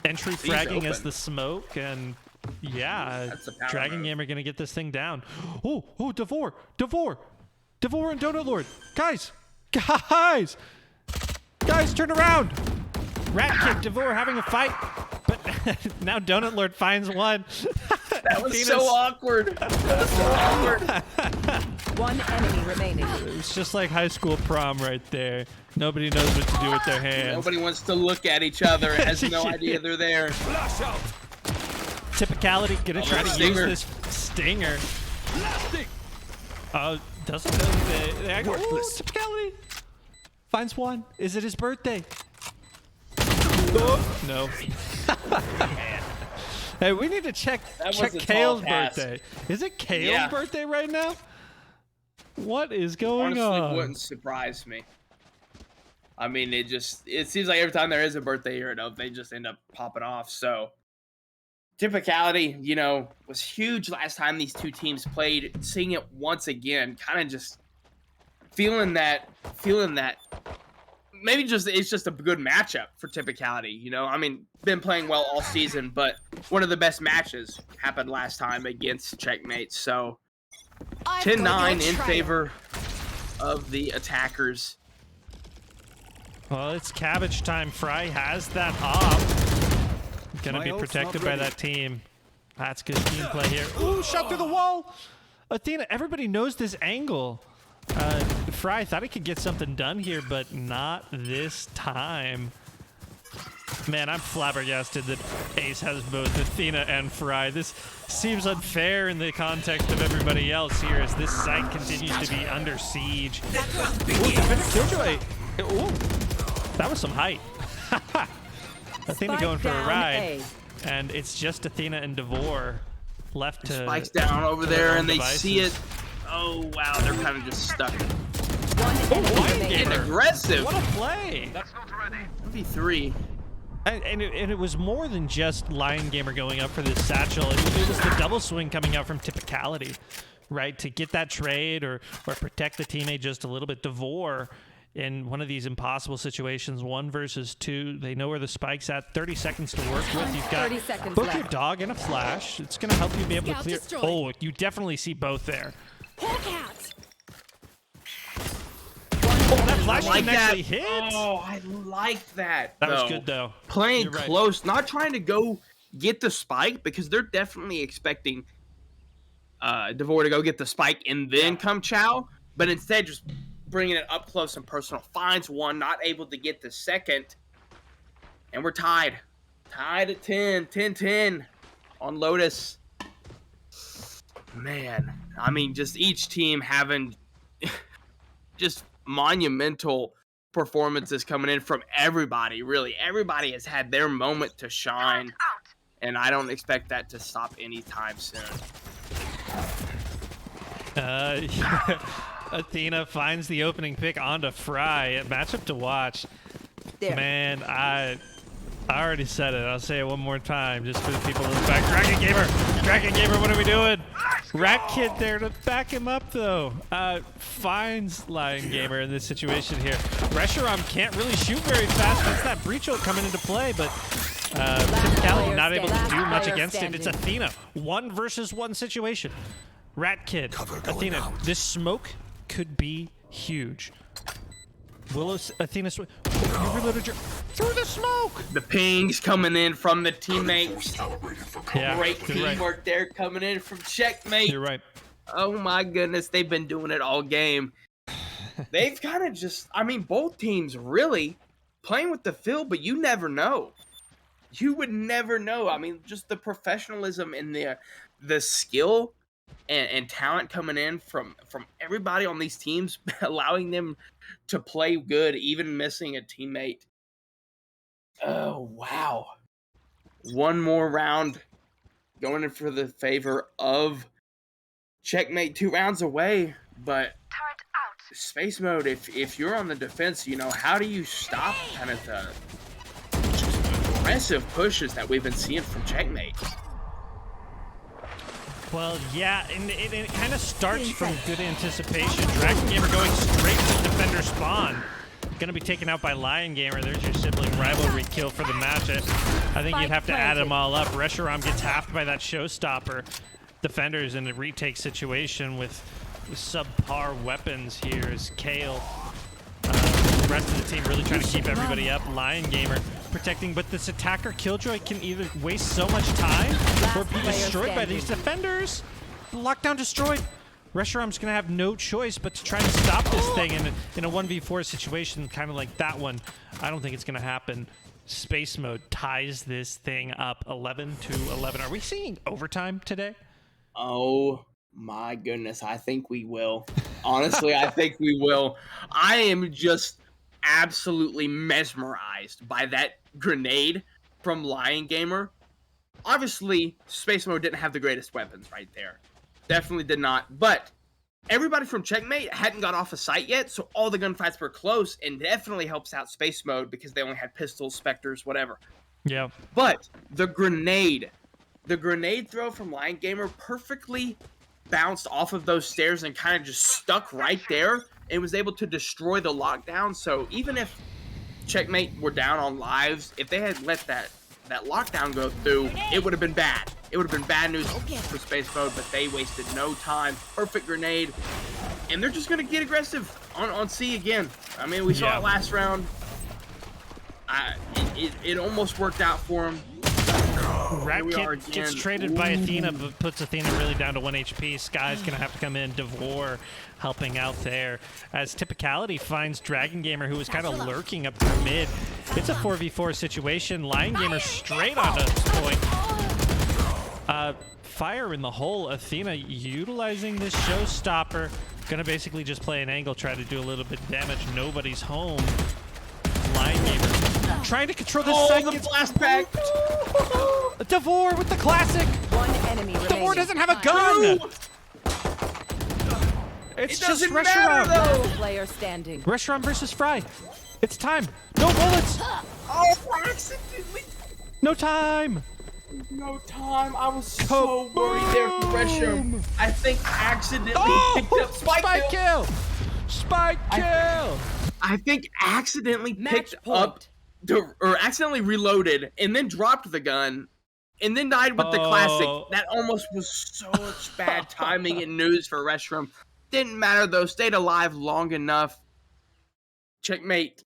entry He's fragging as open. the smoke, and yeah, That's the power Dragon move. Gamer gonna get this thing down. Oh, Devore and Donut Lord, guys, turn around. Rat Kid, Devore having a fight, but now Donut Lord finds one. That was so awkward. That was so awkward. One enemy remaining. It's just like high school prom right there. Nobody knows what to do with their hands. Nobody wants to look at each other and has no idea they're there. Flash out. Typicality gonna try to Stinger. use this stinger. Blasting. Doesn't know the Worthless. Typicality finds one. Is it his birthday? Oh, no. Hey, we need to check That was a Kale's tall pass. birthday. Is it Kale's Yeah. birthday right now? What is going Honestly, on? wouldn't surprise me. I mean, it seems like every time there is a birthday here, they just end up popping off. So, typicality, was huge last time these two teams played. Seeing it once again, kind of just feeling that maybe it's just a good matchup for typicality. I mean, been playing well all season, but one of the best matches happened last time against Checkmate. So 10-9 in favor of the attackers. Well, it's cabbage time. Fry has that op. Gonna My be ult's protected not by ready. that team. That's good team play here. Ooh, shot through the wall. Athena, everybody knows this angle. Fry thought he could get something done here, but not this time. Man, I'm flabbergasted that Ace has both Athena and Fry. This seems unfair in the context of everybody else here as this site continues to be under siege. Ooh, defender Killjoy. Ooh, that was some height. Athena Spike going for a down ride. A. And it's just Athena and Devore left to... Spikes down over to their there, own and they devices. see it. Oh, wow, they're kind of just stuck. One enemy Lion remaining. Gamer. Aggressive. What a play! 1v3. And it was more than just Lion Gamer going up for this satchel. It was the double swing coming out from Typicality, right? To get that trade or protect the teammate just a little bit. Devore, in one of these impossible situations, 1 versus 2, they know where the spike's at. 30 seconds to work with. You've got 30 seconds both your left. dog and a flash. It's going to help you be able to Scout clear. destroyed. Oh, you definitely see both there. Hawk out. Oh, that flash I like didn't that. actually hit. Oh, I like that. That was though. good, though. Playing You're right. close, not trying to go get the spike because they're definitely expecting Devore to go get the spike and then come Chow, but instead just bringing it up close and personal. Finds one, not able to get the second, and we're tied. Tied at 10 on Lotus. Man, I mean, just each team having just monumental performances coming in from everybody. Really, everybody has had their moment to shine, and I don't expect that to stop anytime soon. Athena finds the opening pick onto Fry. A matchup to watch. There. Man, I already said it. I'll say it one more time just for the people in the back. Dragon Gamer, what are we doing? Rat Kid there to back him up, though. Finds Lion Gamer in this situation here. Reshiram can't really shoot very fast. That's that breach ult coming into play, but Typicality not able to do much against it. It's Athena. 1 versus 1 situation. Rat Kid, Athena, this smoke could be huge. Athena, you reloaded your through the smoke. The pings coming in from the teammates. Yeah, Great you're right. teamwork there coming in from Checkmate. You're right. Oh my goodness, they've been doing it all game. They've kind of just, I mean, both teams really playing with the feel, but you never know. You would never know. I mean, just the professionalism and the skill and talent coming in from everybody on these teams, allowing them to play good, even missing a teammate. Oh, wow. One more round going in for the favor of Checkmate. 2 rounds away, but space mode, if you're on the defense, how do you stop kind of the aggressive pushes that we've been seeing from Checkmate? Well, yeah, and it kind of starts from good anticipation. Dragon Gamer going straight to defender spawn. going to be taken out by Lion Gamer. There's your sibling rivalry kill for the match. I think you'd have to add them all up. Reshiram gets halved by that showstopper. Defenders in a retake situation with subpar weapons here is Kale. The rest of the team really trying to keep everybody up. Lion Gamer protecting, but this attacker Killjoy can either waste so much time or be destroyed by these defenders. Lockdown destroyed. Reshiram's going to have no choice but to try to stop this thing in a 1v4 situation, kind of like that one. I don't think it's going to happen. Space Mode ties this thing up 11-11. Are we seeing overtime today? Oh my goodness, I think we will. Honestly, I think we will. I am just absolutely mesmerized by that grenade from Lion Gamer. Obviously, Space Mode didn't have the greatest weapons right there. Definitely did not. But everybody from Checkmate hadn't got off a site yet, so all the gunfights were close, and definitely helps out Space Mode because they only had pistols, specters, whatever. Yeah. But the grenade throw from Lion Gamer perfectly bounced off of those stairs and kind of just stuck right there and was able to destroy the lockdown. So even if Checkmate were down on lives, if they had let that lockdown go through, it would have been bad. It would have been bad news for Space Mode, but they wasted no time. Perfect grenade. And they're just going to get aggressive on C again. I mean, we saw it last round. It almost worked out for them. Ratkit gets traded by Athena, but puts Athena really down to 1 HP. Sky's going to have to come in. Devore helping out there. As Typicality finds Dragon Gamer, who was kind of lurking up through mid. It's a 4v4 situation. Lion Gamer straight onto point. Fire in the hole. Athena utilizing this showstopper. Going to basically just play an angle, try to do a little bit of damage. Nobody's home. Lion Gamer trying to control this site. The blast pack. Devore with the classic. One enemy remaining. Devore doesn't have a gun. It's just Reshiram. Last player standing. Reshiram versus Fry. It's time. No bullets. Oh, accidentally. No time. No time. I was so worried there for Reshiram. I think accidentally picked up spike kill. Spike kill. I think accidentally picked up or accidentally reloaded and then dropped the gun and then died with the classic. That almost was such bad timing and news for Reshiram. Didn't matter though, stayed alive long enough. Checkmate.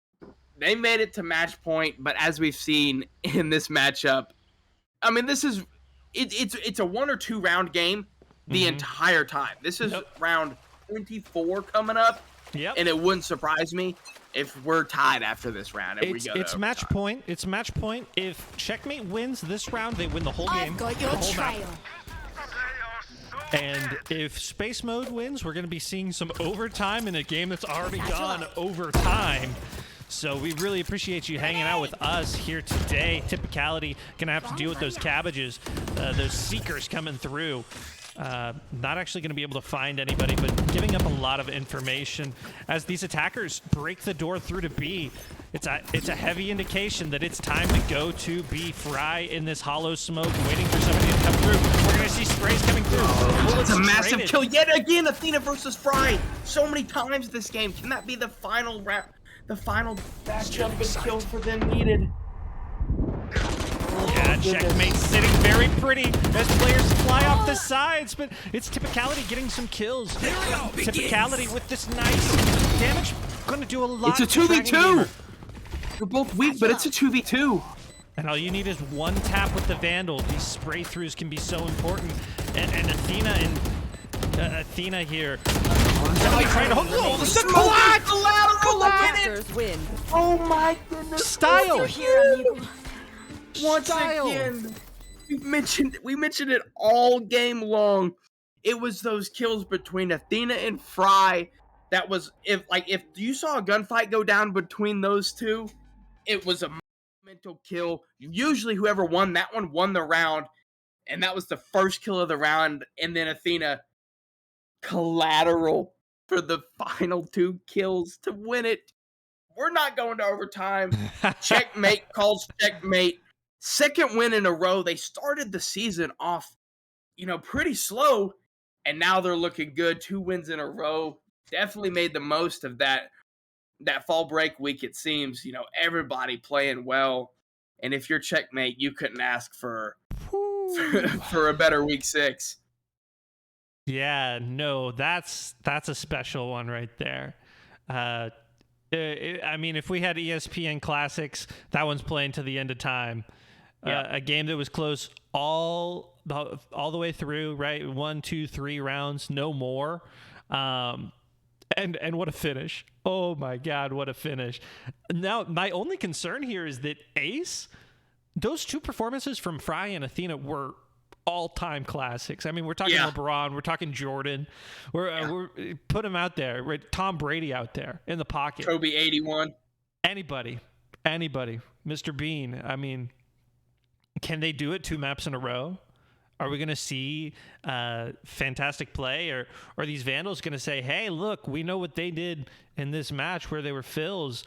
They made it to match point, but as we've seen in this matchup, I mean, this is it's a 1 or 2 round game the entire time. This is round 24 coming up. Yep. And it wouldn't surprise me if we're tied after this round. It's match point. It's match point. If Checkmate wins this round, they win the whole game. I've got your trail. And if Space Mode wins, we're going to be seeing some overtime in a game that's already gone overtime. So we really appreciate you hanging out with us here today. Typicality going to have to deal with those cabbages, those seekers coming through. Not actually going to be able to find anybody, but giving up a lot of information as these attackers break the door through to B. It's a heavy indication that it's time to go to B. Fry in this hollow smoke, waiting for somebody to come through. We're going to see sprays coming through. It's a massive kill yet again. Athena versus Fry. So many times this game. Can that be the final round? The final matchup and kill for them needed. Yeah, Checkmate sitting very pretty as players fly off the sides, but it's Typicality getting some kills. Typicality with this nice damage, going to do a lot. It's a 2v2. We're both weak, but it's a 2v2. And all you need is one tap with the Vandal. These spray throughs can be so important. And Athena here. Somebody trying to hold. Oh, the Ladders win. Oh my goodness. Style. Once again, we mentioned it all game long. It was those kills between Athena and Fry. That was if you saw a gunfight go down between those two, it was a mental kill. Usually whoever won that one won the round, and that was the first kill of the round. And then Athena collateral for the final 2 kills to win it. We're not going to overtime. Checkmate calls checkmate. Second win in a row. They started the season off, pretty slow, and now they're looking good. 2 wins in a row. Definitely made the most of that that fall break week, it seems, everybody playing well. And if you're Checkmate, you couldn't ask for for a better week 6. Yeah, no, that's a special one right there. I mean, if we had ESPN Classics, that one's playing to the end of time. Yeah. A game that was close all the way through, right? 1, 2, 3 rounds, no more. And what a finish. Oh my God, what a finish. Now, my only concern here is that Ace, those 2 performances from Fry and Athena were all-time classics. I mean, we're talking LeBron, we're talking Jordan. We're put him out there, right? Tom Brady out there in the pocket. Kobe 81. Anybody. Mr. Bean. I mean, can they do it 2 maps in a row? Are we going to see fantastic play, or are these Vandals going to say, hey, look, we know what they did in this match where they were fills.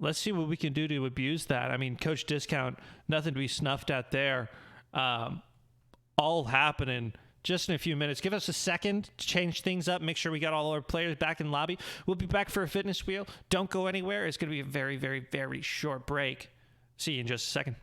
Let's see what we can do to abuse that. I mean, Coach Discount, nothing to be snuffed at there. All happening just in a few minutes. Give us a second to change things up, make sure we got all our players back in lobby. We'll be back for a fitness wheel. Don't go anywhere. It's going to be a very, very, very short break. See you in just a second.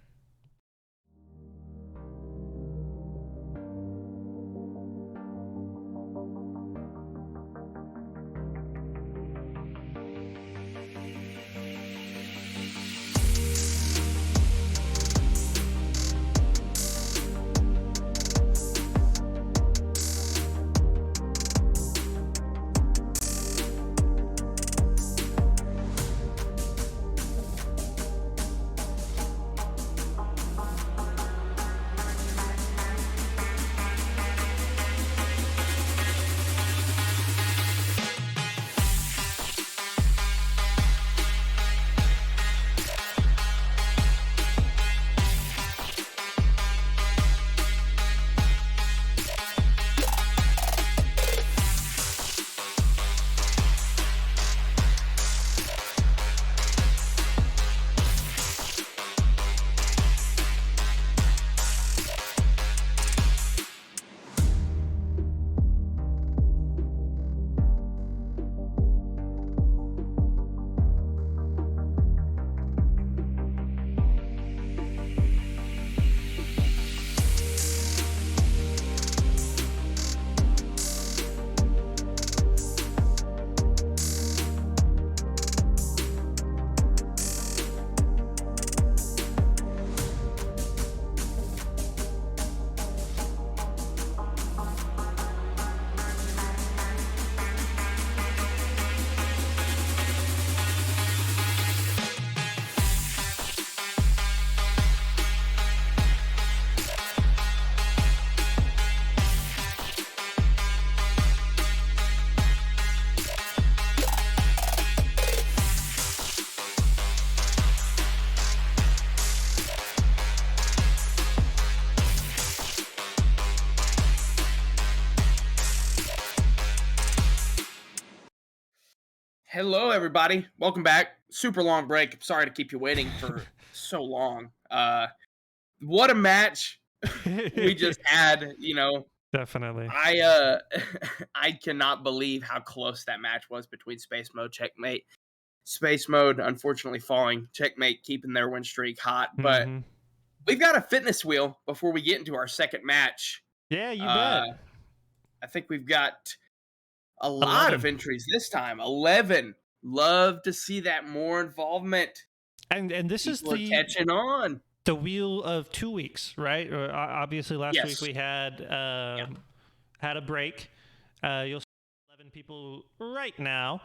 Hello, everybody. Welcome back. Super long break. Sorry to keep you waiting for so long. What a match we just had. Definitely. I cannot believe how close that match was between Space Mode, Checkmate. Space Mode, unfortunately, falling. Checkmate keeping their win streak hot. But we've got a fitness wheel before we get into our second match. Yeah, you bet. I think we've got a lot of entries this time. 11. Love to see that more involvement. And this People is catching on. The wheel of 2 weeks, right? Obviously, last week we had a break. You'll see 11 people right now.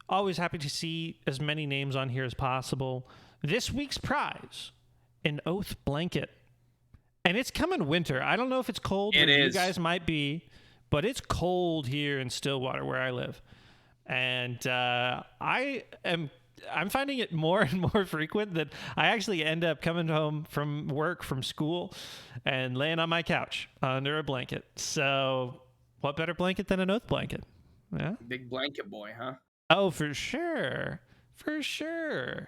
Always happy to see as many names on here as possible. This week's prize, an Oath blanket. And it's coming winter. I don't know if it's cold where you guys might be, but it's cold here in Stillwater where I live. And I'm finding it more and more frequent that I actually end up coming home from work, from school, and laying on my couch under a blanket. So what better blanket than an Oath blanket? Yeah. Big blanket boy, huh? Oh, for sure. For sure.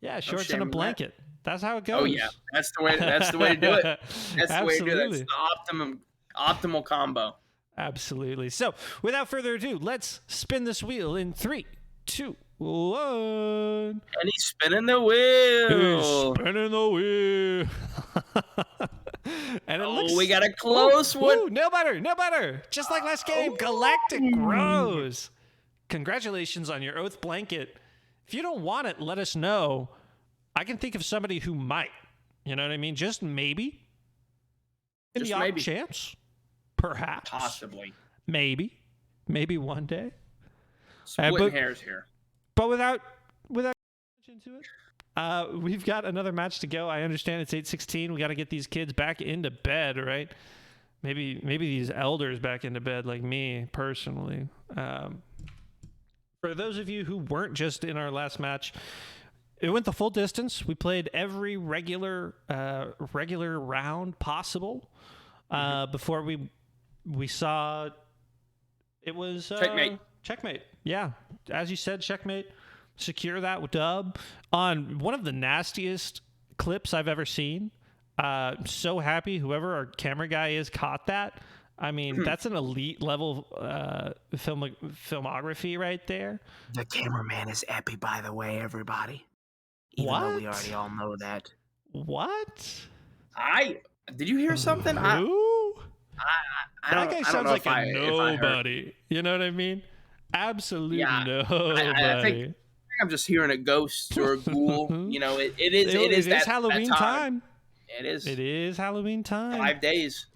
Yeah, shorts and a blanket. That's how it goes. Oh yeah. That's the way to do it. That's the way to do it. That's the optimal combo. Absolutely. So, without further ado, let's spin this wheel in 3, 2, one. And he's spinning the He's wheel. spinning the wheel. And it looks. We got a close one. Ooh, nail biter. Just like last game, Galactic Rose. Congratulations on your oath blanket. If you don't want it, let us know. I can think of somebody who might. You know what I mean? Just maybe. In Just the maybe. odd chance. Perhaps. Possibly. Maybe one day. Splitting hairs here. But without into it, we've got another match to go. I understand it's 8:16. We got to get these kids back into bed, right? Maybe these elders back into bed, like me personally. For those of you who weren't just in our last match, it went the full distance. We played every regular round possible before we saw. It was checkmate. Yeah, as you said, checkmate. Secure that dub on one of the nastiest clips I've ever seen. So happy whoever our camera guy is caught that. I mean, that's an elite level filmography right there. The cameraman is Epi, by the way, everybody. Even though we already all know that. What? Did you hear something? Who? I that guy don't sounds know like if a I heard. nobody. You know what I mean? Absolute nobody. I think I'm just hearing a ghost or a ghoul. You know, it is Halloween that time. It is. It is Halloween time. 5 days.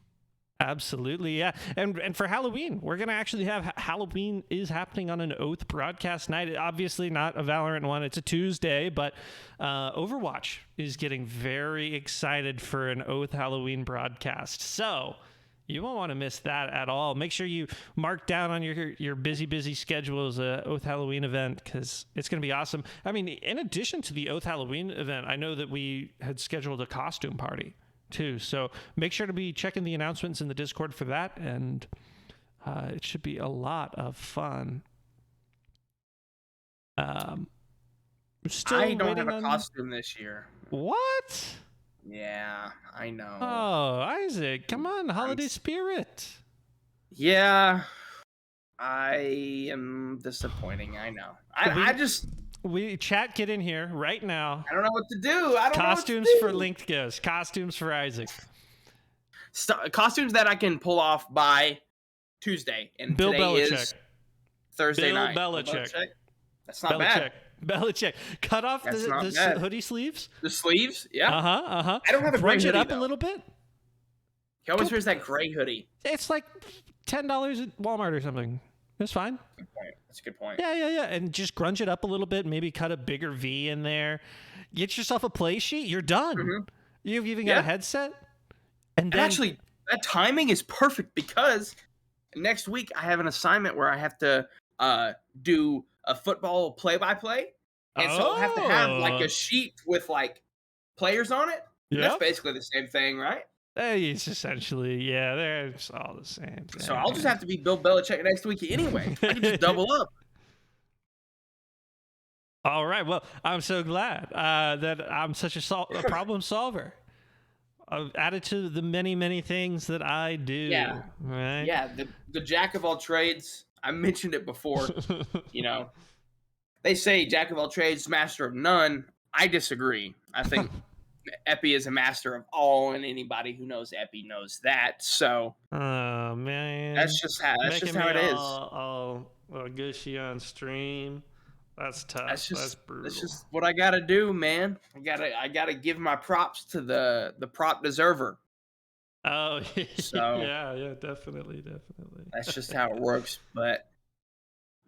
Absolutely, yeah. And for Halloween, we're going to actually have Halloween is happening on an Oath broadcast night. Obviously not a Valorant one. It's a Tuesday, but Overwatch is getting very excited for an Oath Halloween broadcast. So you won't want to miss that at all. Make sure you mark down on your busy schedules Oath Halloween event because it's going to be awesome. I mean, in addition to the Oath Halloween event, I know that we had scheduled a costume party too. So make sure to be checking the announcements in the Discord for that, and it should be a lot of fun. Still I don't have waiting a costume this year. What? Yeah, I know. Oh, Isaac, come on, holiday spirit. Yeah, I am disappointing. I know. We chat, get in here right now. I don't know what to do. Costumes for Linked Ghost. Costumes for Isaac. Costumes that I can pull off by Tuesday. And Bill today Belichick. is Thursday night. Belichick. That's not bad. Belichick. Cut off the hoodie sleeves. The sleeves? Yeah. I don't have a gray Crunch it hoodie, up though. a little bit. He always wears that gray hoodie. It's like $10 at Walmart or something. It's fine. Good point. That's a good point. Yeah. And just grunge it up a little bit. Maybe cut a bigger V in there. Get yourself a play sheet. You're done. Mm-hmm. You've even got a headset. And then, actually, that timing is perfect because next week I have an assignment where I have to do a football play-by-play. And so I'll have to have like a sheet with like players on it. Yeah. That's basically the same thing, right? It's essentially, they're all the same thing. So I'll just have to be Bill Belichick next week anyway. I can just double up. All right. Well, I'm so glad that I'm such a problem solver. I've added to the many things that I do. Yeah. Right? Yeah. The jack of all trades. I mentioned it before. They say jack of all trades, master of none. I disagree. I think Epi is a master of all, and anybody who knows Epi knows that. So, oh man, that's just how it is. All gushy on stream. That's tough. That's brutal. That's just what I gotta do, man. I gotta give my props to the prop deserver. Oh, so yeah, definitely. That's just how it works. But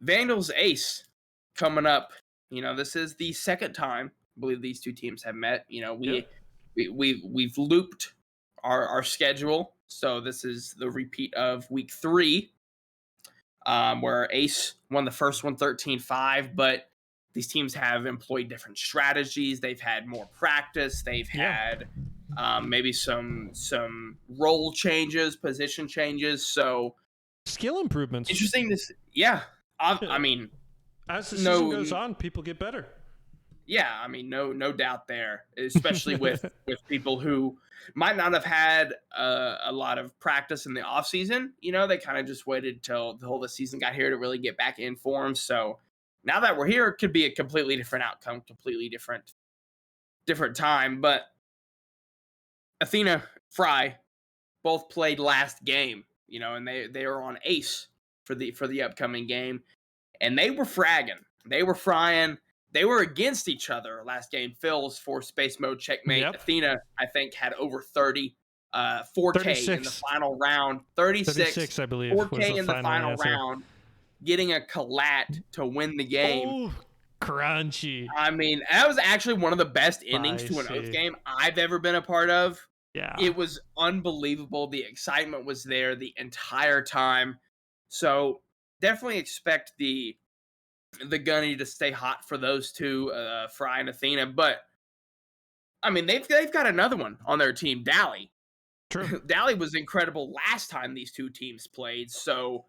Vandals Ace coming up. This is the second time I believe these two teams have met. We've looped our schedule, so this is the repeat of week 3, where Ace won the first one 13-5, but these teams have employed different strategies. They've had more practice. They've had maybe some role changes, position changes. So skill improvements. Interesting to see. Yeah. I mean, as the season goes on, people get better. Yeah, I mean, no doubt there, especially with people who might not have had a lot of practice in the off season. They kind of just waited till the season got here to really get back in form. So Now that we're here, it could be a completely different outcome, completely different time. But Athena, Fry, both played last game, and they are on ace for the upcoming game, and they were fragging, they were frying, they were against each other last game. Phil's for space mode checkmate. Yep. Athena, I think, had over 30, 4K 36. in the final round, 36, I believe, 4K in the final answer. round, getting a collat to win the game. Oh, crunchy. I mean, that was actually one of the best endings to an Spicy. Oath game I've ever been a part of. Yeah. It was unbelievable. The excitement was there the entire time. So definitely expect the gunny to stay hot for those two, Fry and Athena. But I mean, they've got another one on their team, Dally. True. Dally was incredible last time these two teams played. So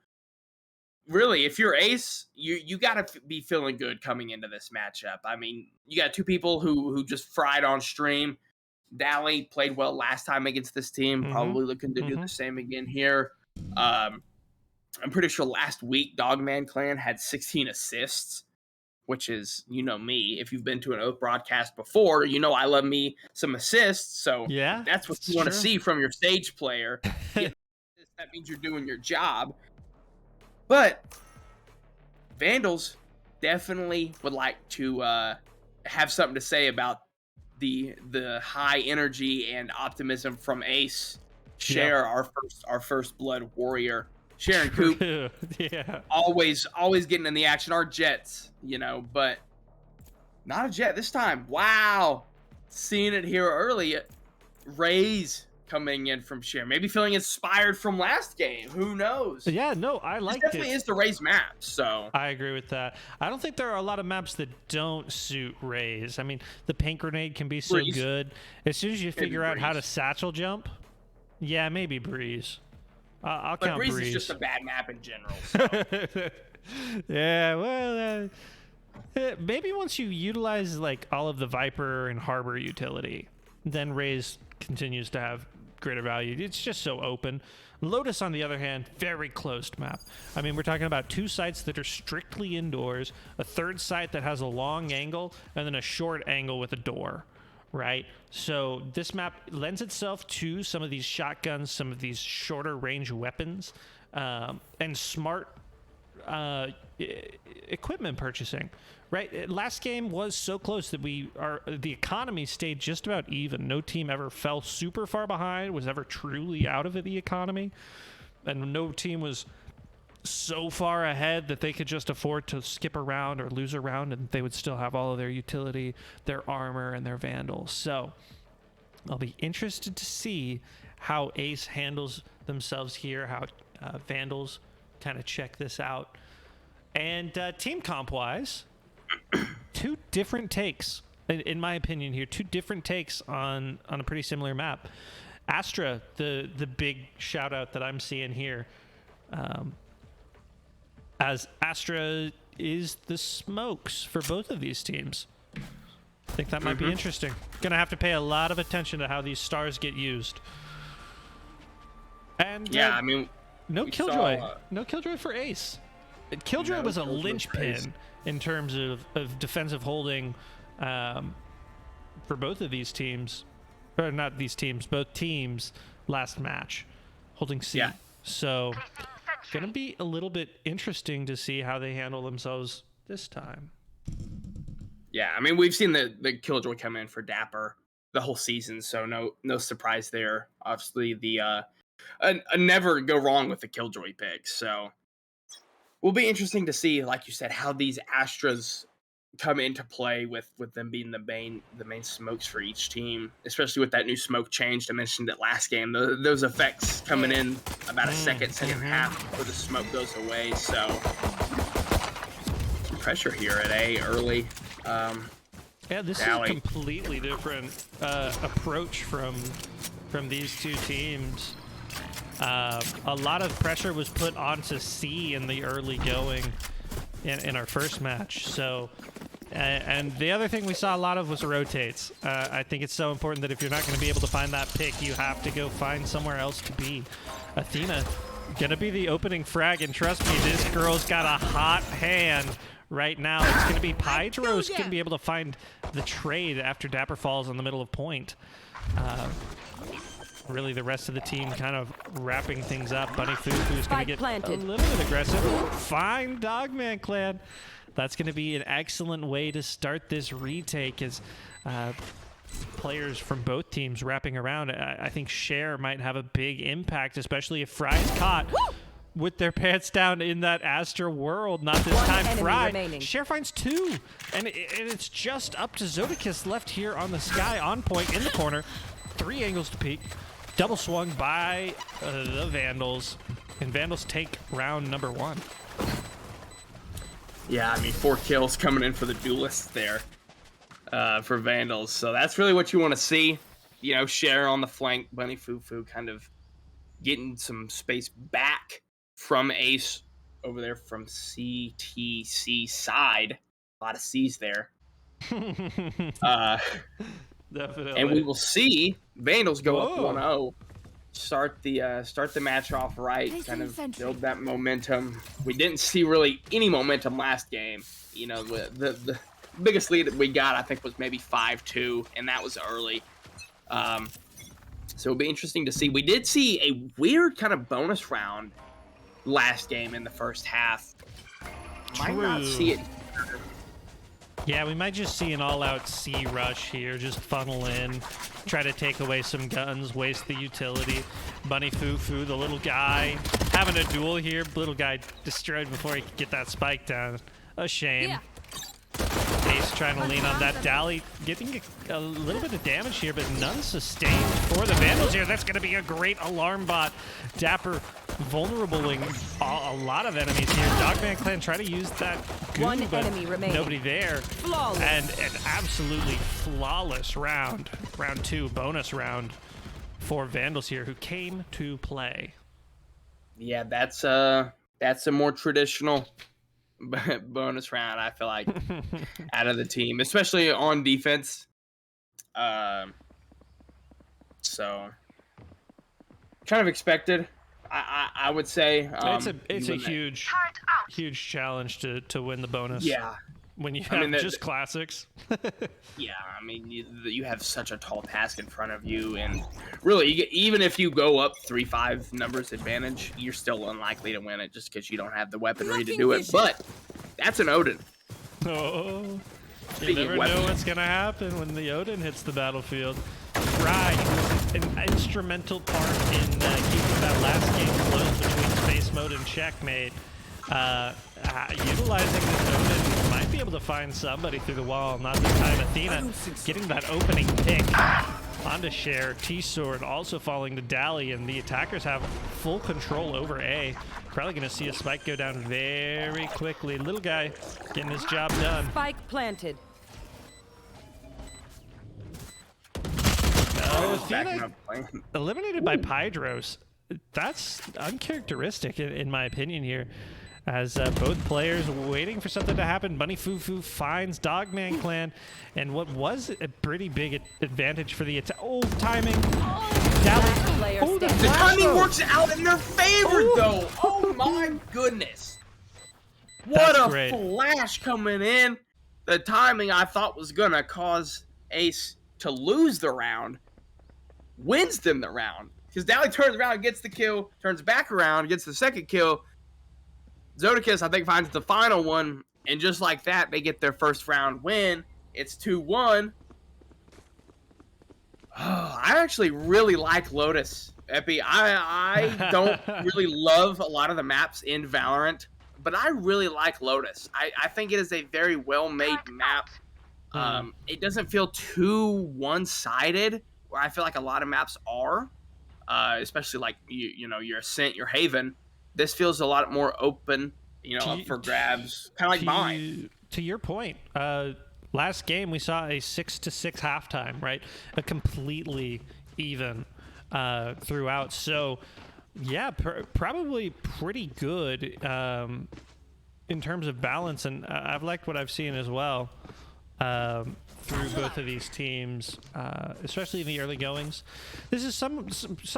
really, if you're Ace, you got to be feeling good coming into this matchup. I mean, you got two people who just fried on stream. Dally played well last time against this team, probably looking to do the same again here. I'm pretty sure last week Dogman Clan had 16 assists, which is, me. If you've been to an Oath broadcast before, I love me some assists. So Yeah, that's what you want to see from your stage player. That means you're doing your job. But Vandals definitely would like to have something to say about the high energy and optimism from Ace. Share our first blood warrior. Sharon Coop, yeah, always getting in the action. Our Jets, but not a Jet this time. Wow, seeing it here early. Rays coming in from Share, maybe feeling inspired from last game. Who knows? Yeah, no, I like it. Definitely is the Rays map. So I agree with that. I don't think there are a lot of maps that don't suit Rays. I mean, the paint grenade can be so good. As soon as you figure out how to satchel jump, yeah, maybe Breeze. I'll count Breeze. Breeze is just a bad map in general. So. Yeah, well, maybe once you utilize like all of the Viper and Harbor utility, then Rays continues to have greater value. It's just so open. Lotus, on the other hand, very closed map. I mean, we're talking about two sites that are strictly indoors, a third site that has a long angle, and then a short angle with a door, right? So this map lends itself to some of these shotguns, some of these shorter range weapons, and smart equipment purchasing, right? Last game was so close that the economy stayed just about even. No team ever fell super far behind, was ever truly out of the economy, and no team was so far ahead that they could just afford to skip around or lose a round and they would still have all of their utility, their armor, and their vandals. So I'll be interested to see how Ace handles themselves here, how Vandals kind of check this out. And team comp wise, two different takes, in my opinion here, two different takes on a pretty similar map. Astra, the big shout out that I'm seeing here, as Astra is the smokes for both of these teams. I think that might be interesting. Gonna have to pay a lot of attention to how these stars get used. And yeah, I mean, no Killjoy. No Killjoy for Ace. Killjoy was a linchpin in terms of defensive holding for both of these teams. Or not these teams, both teams last match. Holding C. Yeah. So, gonna be a little bit interesting to see how they handle themselves this time. Yeah, I mean, we've seen the Killjoy come in for Dapper the whole season, so no surprise there. Obviously, the never go wrong with the Killjoy pick. So will be interesting to see, like you said, how these Astras come into play with them being the main smokes for each team, especially with that new smoke change. I mentioned it last game. Those effects coming in about a second and a half before the smoke goes away. So some pressure here at A early. Yeah, this is a completely different approach from these two teams. A lot of pressure was put onto C in the early going in our first match. So, and the other thing we saw a lot of was rotates. I think it's so important that if you're not going to be able to find that pick, you have to go find somewhere else to be. Athena gonna be the opening frag, and trust me, this girl's got a hot hand right now. It's going to be Pydros going to be able to find the trade after Dapper falls in the middle of point. Really, the rest of the team kind of wrapping things up. Bunny Fufu's going to get a little bit aggressive. Fine, Dogman Clan. That's going to be an excellent way to start this retake as players from both teams wrapping around. I think Cher might have a big impact, especially if Fry's caught with their pants down in that Astra world. Not this time, Fry. Cher finds 2, and it's just up to Zodicus left here on the sky, on point in the corner. 3 angles to peek. Double swung by the Vandals, and Vandals take round number 1. Yeah, I mean, 4 kills coming in for the duelists there for Vandals. So that's really what you want to see. You know, Cher on the flank, Bunny Fufu kind of getting some space back from Ace over there from CTC side. A lot of C's there. Definitely. And we will see Vandals go up 1-0. Start the match off right, kind of build that momentum. We didn't see really any momentum last game. You know, the biggest lead that we got, I think, was maybe 5-2, and that was early. So it'll be interesting to see. We did see a weird kind of bonus round last game in the first half. Might not see it. Yeah, we might just see an all-out C rush here, just funnel in, try to take away some guns, waste the utility. Bunny Fufu, the little guy, having a duel here. Little guy destroyed before he could get that spike down. A shame. Yeah. Ace trying to lean on that Dally, getting a little bit of damage here, but none sustained for the Vandals here. That's going to be a great alarm bot. Dapper vulnerabling a lot of enemies here. Dogman Clan try to use that goo, One but enemy remaining. nobody there. Flawless. And an absolutely flawless round. Round 2, bonus round for Vandals here, who came to play. Yeah, that's a more traditional bonus round, I feel like, out of the team, especially on defense. So kind of expected, I would say. It's a huge challenge to win the bonus. Yeah, when you have just classics. Yeah, I mean, you have such a tall task in front of you, and really, even if you go up 3-5 numbers advantage, you're still unlikely to win it just because you don't have the weaponry to do it. But that's an Odin. Oh, you never know what's gonna happen when the Odin hits the battlefield. Right, an instrumental part in keeping that last game close between Space Mode and Checkmate. Utilizing this Odin, might be able to find somebody through the wall. Not this time. Athena getting that opening pick onto Cher. T-Sword also falling to Dally, and the attackers have full control over A. Probably going to see a spike go down very quickly. Little guy getting his job done. Spike planted. Athena eliminated by Pydros. That's uncharacteristic in my opinion here, as both players waiting for something to happen. Bunny Fufu finds Dogman Clan, and what was a pretty big advantage for the attack. Oh, timing. Dally. Oh, the timing works out in their favor, though. Oh my goodness. What a great flash coming in. The timing I thought was going to cause Ace to lose the round wins them the round. Because Dally turns around, gets the kill, turns back around, gets the second kill. Zodicus, I think, finds the final one, and just like that, they get their first round win. It's 2-1. Oh, I actually really like Lotus, Epi. I don't really love a lot of the maps in Valorant, but I really like Lotus. I think it is a very well-made map. It doesn't feel too one-sided, where I feel like a lot of maps are, especially like you know, your Ascent, your Haven. This feels a lot more open, you know, up for grabs, kind of like mine. To your point, last game we saw a 6-6 halftime, right? A completely even throughout. So yeah, probably pretty good in terms of balance, and I've liked what I've seen as well. through both of these teams, especially in the early goings. This is some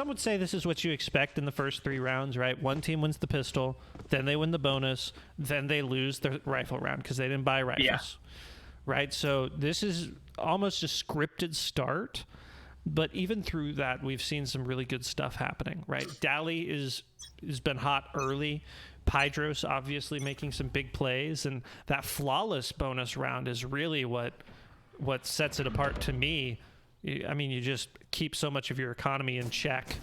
would say this is what you expect in the first 3 rounds, right? One team wins the pistol, then they win the bonus, then they lose their rifle round because they didn't buy rifles, right? So this is almost a scripted start, but even through that, we've seen some really good stuff happening, right? Dally has been hot early. Pydros obviously making some big plays, and that flawless bonus round is really what sets it apart to me. I mean, you just keep so much of your economy in check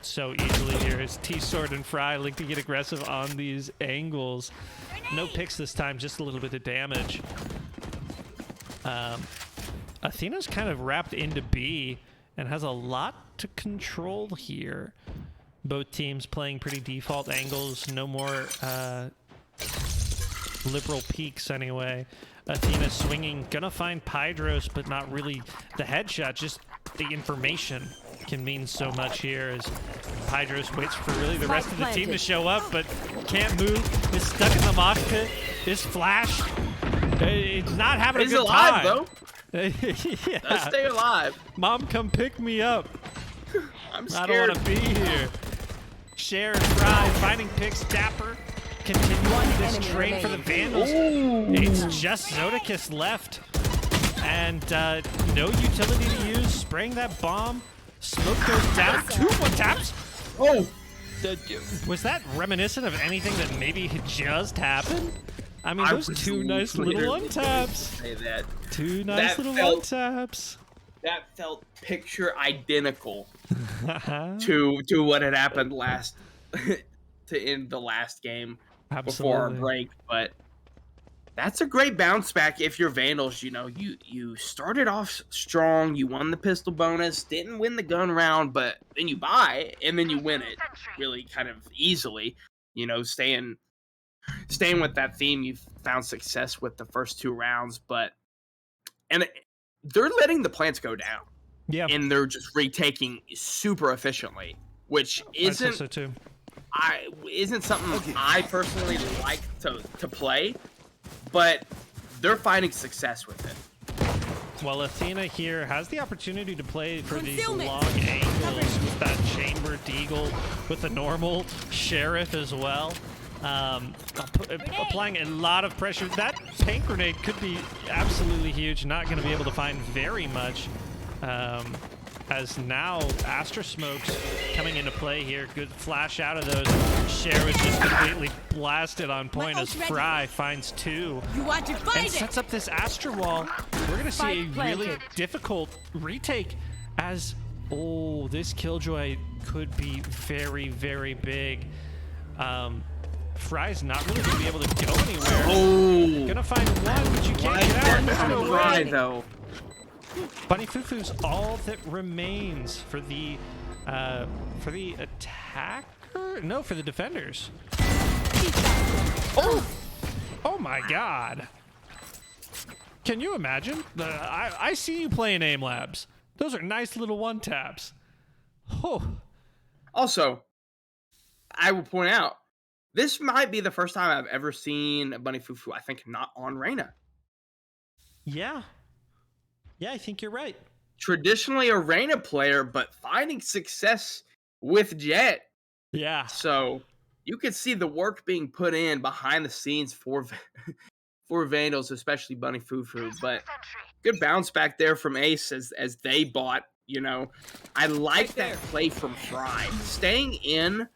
so easily here. As T-Sword and Fry like to get aggressive on these angles. No picks this time, just a little bit of damage. Athena's kind of wrapped into B and has a lot to control here. Both teams playing pretty default angles, no more liberal peaks anyway. Athena swinging, gonna find Pydros, but not really the headshot, just the information can mean so much here as Pydros waits for really the rest of the team to show up, but can't move, is stuck in the mosh pit, is flashed. It's not having a good time. Though. Yeah. Let's stay alive. Mom, come pick me up. I'm scared. I don't want to be here. Share and Fry finding picks. Dapper continuing this train for the Vandals. It's just Zodicus left. And no utility to use. Spraying that bomb. Smoke goes down. 2 one-taps. Oh! Was that reminiscent of anything that maybe just happened? I mean, those 2 nice little one-taps. Say that. 2 nice little one-taps. That felt picture identical to what had happened last to end the last game before our break. But that's a great bounce back if you're Vandals. You know, you started off strong, you won the pistol bonus, didn't win the gun round, but then you buy and then you win it really kind of easily. You know, staying with that theme, you've found success with the first 2 rounds, and they're letting the plants go down. Yeah. And they're just retaking super efficiently, which isn't so too. Isn't something I personally like to play, but they're finding success with it. Well, Athena here has the opportunity to play for these long angles with that chamber deagle, with the normal sheriff as well. Applying a lot of pressure. That paint grenade could be absolutely huge. Not going to be able to find very much. As now Astra Smokes coming into play here. Good flash out of those. Cher was just completely blasted on point as Fry finds 2 and sets up this Astra wall. We're going to see a really difficult retake as, this Killjoy could be very, very big. Fry's not really going to be able to go anywhere. Gonna find 1, but you can't get out. Fry, though. Bunny Fufu's all that remains for the attacker? No, for the defenders. Oh my God. Can you imagine? I see you playing Aim Labs. Those are nice little one-taps. Also, I will point out, this might be the first time I've ever seen Bunny Fufu, I think, not on Reyna. Yeah. Yeah, I think you're right. Traditionally a Reyna player, but finding success with Jet. Yeah. So you could see the work being put in behind the scenes for Vandals, especially Bunny Fufu. But good bounce back there from Ace as they bought, you know. I like that play from Fry. Staying in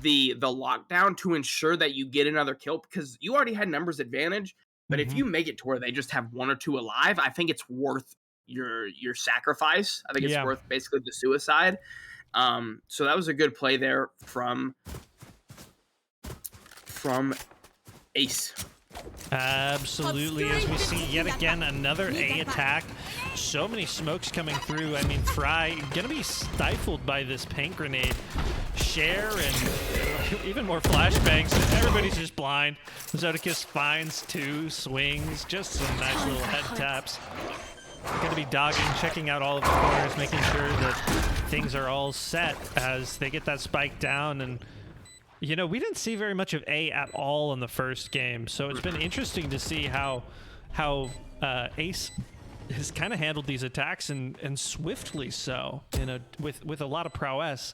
the lockdown to ensure that you get another kill, because you already had numbers advantage, but if you make it to where they just have 1 or 2 alive, I think it's worth your sacrifice. I think it's worth basically the suicide. So that was a good play there from Ace. Absolutely, as we see yet again another A attack. So many smokes coming through. I mean, Fry gonna be stifled by this paint grenade. Cher and even more flashbangs. Everybody's just blind. Zodicus finds 2 swings, just some nice little head taps. Gonna be dogging, checking out all of the corners, making sure that things are all set as they get that spike down. And you know, we didn't see very much of A at all in the first game, so it's been interesting to see how Ace has kind of handled these attacks and swiftly so, with a lot of prowess,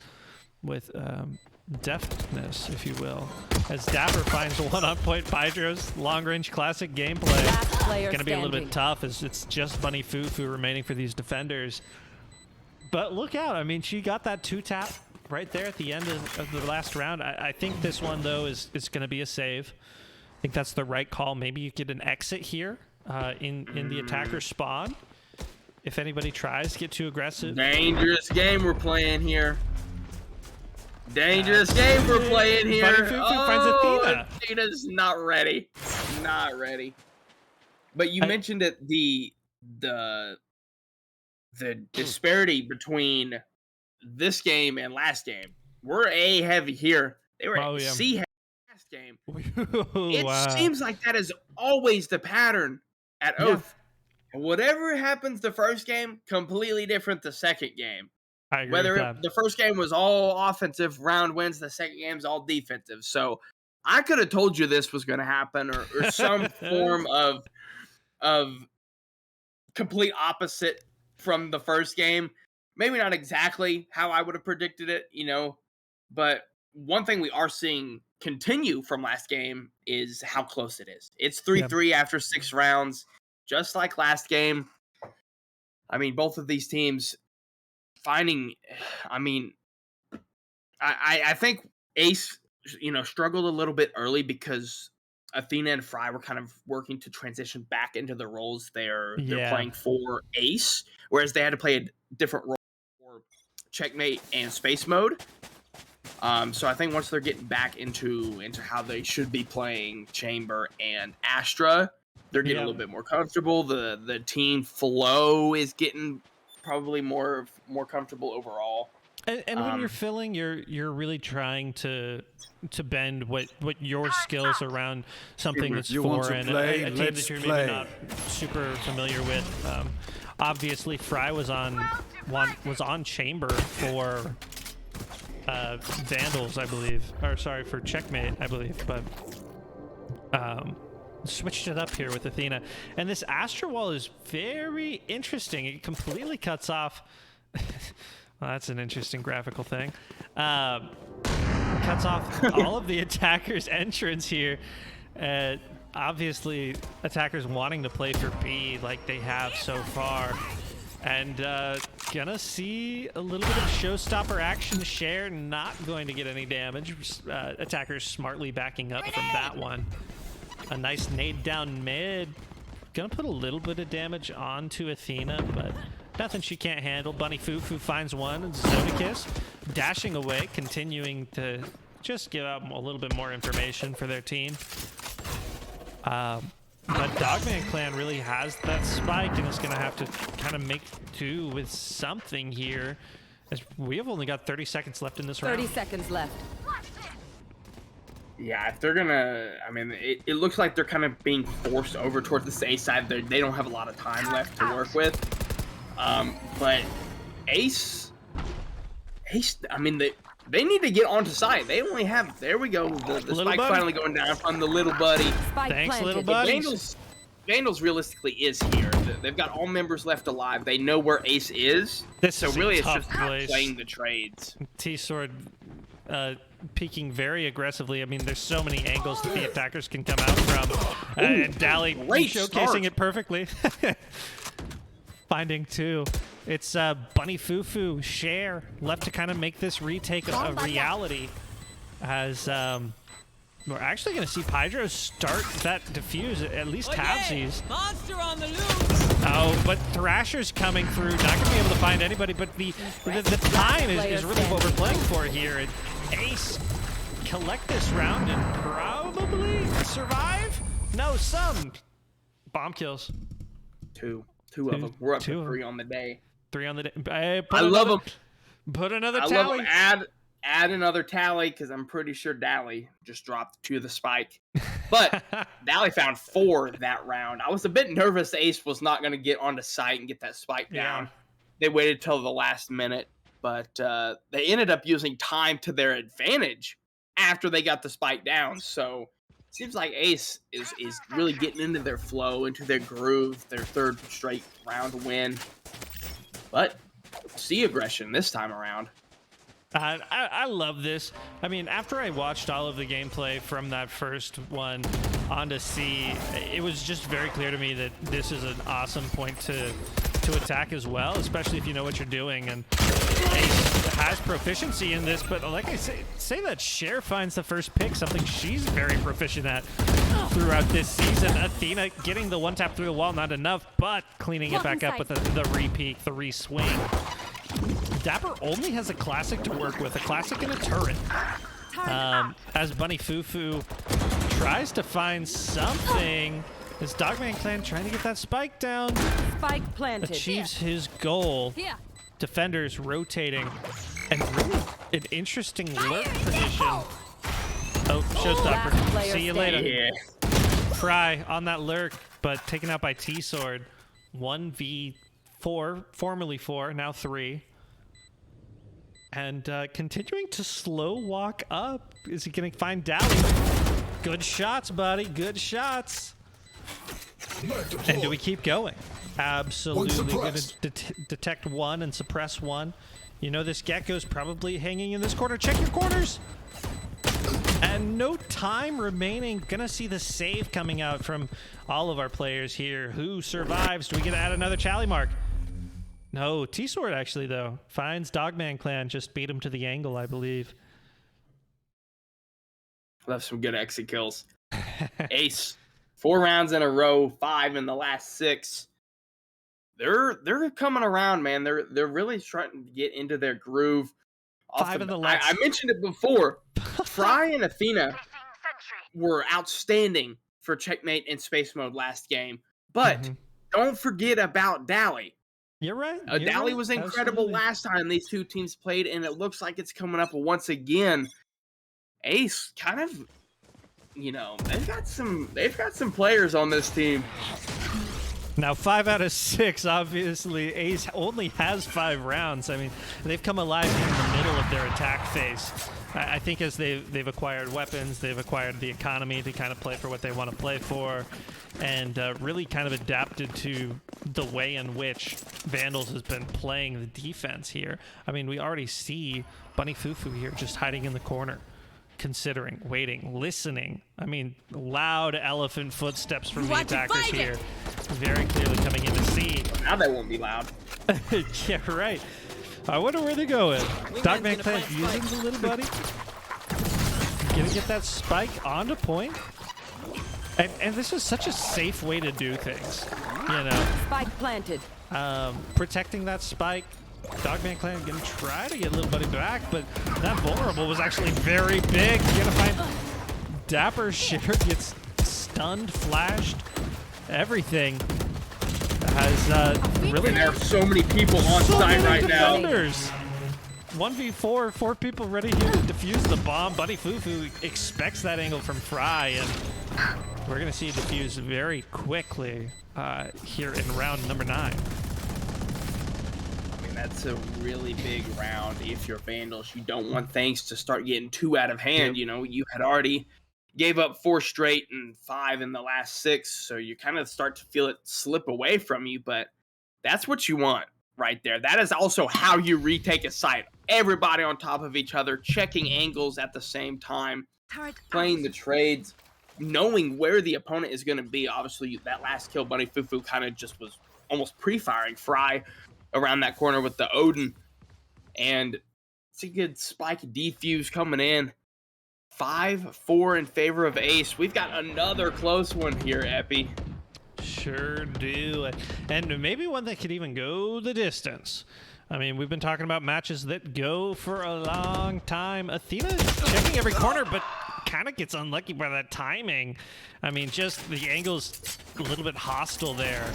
with deftness, if you will, as Dapper finds one on point. Pydro's long-range classic gameplay. Last player Gonna be a little bit standing. tough as it's just Bunny Fufu remaining for these defenders. But look out, I mean, she got that 2-tap right there at the end of the last round. I think this one, though, is gonna be a save. I think that's the right call. Maybe you get an exit here in the attacker spawn. If anybody tries to get too aggressive. Dangerous game we're playing here. Dangerous game we're playing here. Bunny Fufu finds Athena. Athena's not ready. Not ready. But you mentioned that the disparity between this game and last game. We're A heavy here. They were C heavy last game. It seems like that is always the pattern at Oath. Whatever happens the first game, completely different the second game. I agree Whether with that. the first game was all offensive, round wins, the second game's all defensive. So I could have told you this was going to happen, or some form of complete opposite from the first game. Maybe not exactly how I would have predicted it, but one thing we are seeing continue from last game is how close it is. It's 3-3 after 6 rounds, just like last game. I mean, both of these teams finding, I think Ace, struggled a little bit early because Athena and Fry were kind of working to transition back into the roles they're playing for Ace, whereas they had to play a different role for Checkmate and Space Mode. So I think once they're getting back into how they should be playing Chamber and Astra, they're getting a little bit more comfortable. The team flow is getting probably more comfortable overall. And when you're filling, you're really trying to bend what your skills around something that's foreign, a team that you're maybe not super familiar with. Obviously, Fry was on Chamber for Vandals, I believe, or sorry, for Checkmate, I believe, but switched it up here with Athena. And this Astra Wall is very interesting. It completely cuts off. Well, that's an interesting graphical thing. Cuts off all of the attackers' entrance here. Obviously, attackers wanting to play for B like they have so far. And gonna see a little bit of showstopper action. Share not going to get any damage. Attackers smartly backing up from that one. A nice nade down mid. Gonna put a little bit of damage onto Athena, but nothing she can't handle. Bunny Fufu finds one, and Zodakis dashing away, continuing to just give out a little bit more information for their team. But Dogman Clan really has that spike and is going to have to kind of make do with something here, as we have only got 30 seconds left in this round. 30 seconds left. Yeah, if they're gonna, it looks like they're kind of being forced over towards the A side. They don't have a lot of time left to work with. But Ace, they need to get onto site. They only have, there we go, the spike buddy. Finally going down from the little buddy. Spike Thanks, planted. little buddy. Vandals realistically is here. They've got all members left alive. They know where Ace is. This is really a it's tough just place. playing the trades. T-Sword peeking very aggressively. I mean, there's so many angles that the attackers can come out from. And Dally great showcasing start. it perfectly. Finding two. It's Bunny Fufu, Share, left to kind of make this retake a reality. As we're actually going to see Pydro start that defuse, at least halfsies. Monster on the loose. Oh, but Thrasher's coming through. Not going to be able to find anybody, but the time is really what we're playing for here. And Ace collect this round and probably survive? No, some. Bomb kills. Two of them. We're up to 3 on the day. 3 on the day. I love them. Put another I tally. love them. Add another tally, because I'm pretty sure Dally just dropped 2 of the spike. But Dally found 4 that round. I was a bit nervous Ace was not going to get onto site and get that spike down. Yeah. They waited till the last minute, but they ended up using time to their advantage after they got the spike down. So Seems like Ace is really getting into their flow, into their groove, their third straight round win. But C aggression this time around. I love this. I mean, after I watched all of the gameplay from that first one onto C, it was just very clear to me that this is an awesome point to attack as well, especially if you know what you're doing. And Ace has proficiency in this, but like I say that Cher finds the first pick, something she's very proficient at throughout this season. Athena getting the one tap through the wall, not enough, but cleaning it back up with the re-peek, the re-swing. Dapper only has a classic to work with, a classic and a turret. As Bunny Fufu tries to find something, this Dogman Clan trying to get that spike down. Spike planted. Achieves his goal. Defenders rotating. And really an interesting lurk position. Oh, showstopper. See you later. Yeah. Fry on that lurk, but taken out by T-Sword. 1v4, formerly 4, now 3. And continuing to slow walk up. Is he going to find Dally? Good shots, buddy. Good shots. And do we keep going? Absolutely going to detect one and suppress one. You know this Gecko's probably hanging in this corner. Check your corners. And no time remaining. Gonna see the save coming out from all of our players here. Who survives? Do we get to add another tally mark? No, T-Sword actually, though. Finds Dogman Clan. Just beat him to the angle, I believe. Left some good exit kills. Ace. 4 rounds in a row, 5 in the last 6. They're coming around, man. They're really starting to get into their groove. 5 in the last. I mentioned it before. Fry and Athena were outstanding for checkmate in space mode last game, but don't forget about Dally. You're right. Dally was incredible last time these two teams played, and it looks like it's coming up once again. Ace kind of, you know, they've got some players on this team. Now 5 out of 6, obviously Ace only has 5 rounds. I mean, they've come alive in the middle of their attack phase. I think as they've acquired weapons, they've acquired the economy to kind of play for what they want to play for, and really kind of adapted to the way in which Vandals has been playing the defense here. I mean, we already see Bunny Fufu here just hiding in the corner, considering, waiting, listening. I mean, loud elephant footsteps from the attackers here. Very clearly coming in to see. Now they won't be loud. Yeah, right. I wonder where they're going. Dogman Clan using the little buddy. Gonna get that spike onto point. And this is such a safe way to do things. You know. Spike planted. Protecting that spike. Dogman Clan gonna try to get little buddy back, but that vulnerable was actually very big. Gonna find Dapper. Cher gets stunned, flashed, everything. Has really. And there are so many people on site right now. 1v4, 4 people ready here to defuse the bomb. Bunny Fufu expects that angle from Fry, and we're gonna see it defuse very quickly here in round number 9. That's a really big round. If you're Vandals, you don't want things to start getting too out of hand. You know, you had already gave up 4 straight and 5 in the last 6, so you kind of start to feel it slip away from you, but that's what you want right there. That is also how you retake a site. Everybody on top of each other, checking angles at the same time, playing the trades, knowing where the opponent is going to be. Obviously, that last kill, Bunny Fufu kind of just was almost pre-firing Fry around that corner with the Odin, and it's a good spike defuse coming in. 5-4 in favor of Ace. We've got another close one here, Epi. Sure do, and maybe one that could even go the distance. I mean, we've been talking about matches that go for a long time. Athena checking every corner, but kind of gets unlucky by that timing. I mean, just the angle's a little bit hostile there.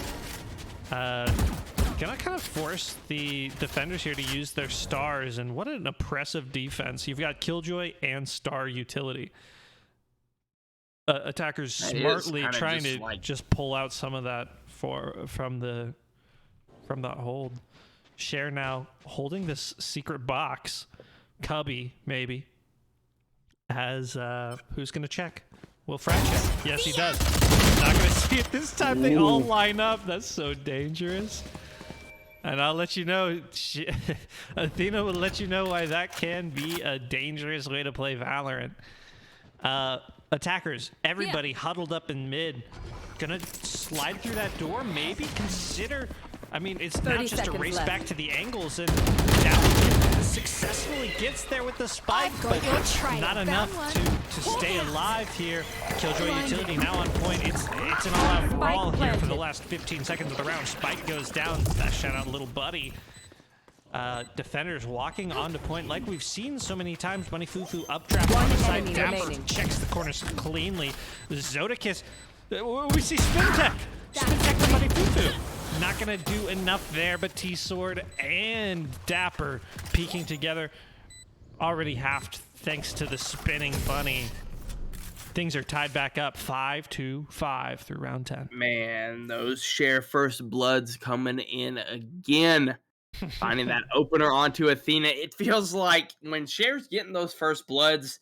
Gonna kind of force the defenders here to use their stars, and what an oppressive defense. You've got Killjoy and star utility. Attackers smartly trying to just pull out some of that from that hold. Cher now holding this secret box. Cubby, maybe. As who's gonna check? Will frag check. Yes, he does. Not going to see it this time. They all line up. That's so dangerous. And I'll let you know, Athena will let you know why that can be a dangerous way to play Valorant. Attackers, everybody huddled up in mid. Gonna slide through that door, maybe consider. I mean, it's not just a race back to the angles, and now successfully gets there with the spike, but not enough to stay alive here. Killjoy utility now on point. It's an all-out brawl here for the last 15 seconds of the round. Spike goes down. That shout out little buddy. Defenders walking onto point like we've seen so many times. Bunny Fufu updraft on the side. Dapper checks the corners cleanly. Zodicus, we see Spin Tech. Spin Tech from Bunny Fufu. Not gonna do enough there, but T-Sword and Dapper peeking together. Already halved thanks to the spinning bunny. Things are tied back up 5-5 through round 10. Man, those share first bloods coming in again. Finding that opener onto Athena. It feels like when Cher's getting those first bloods,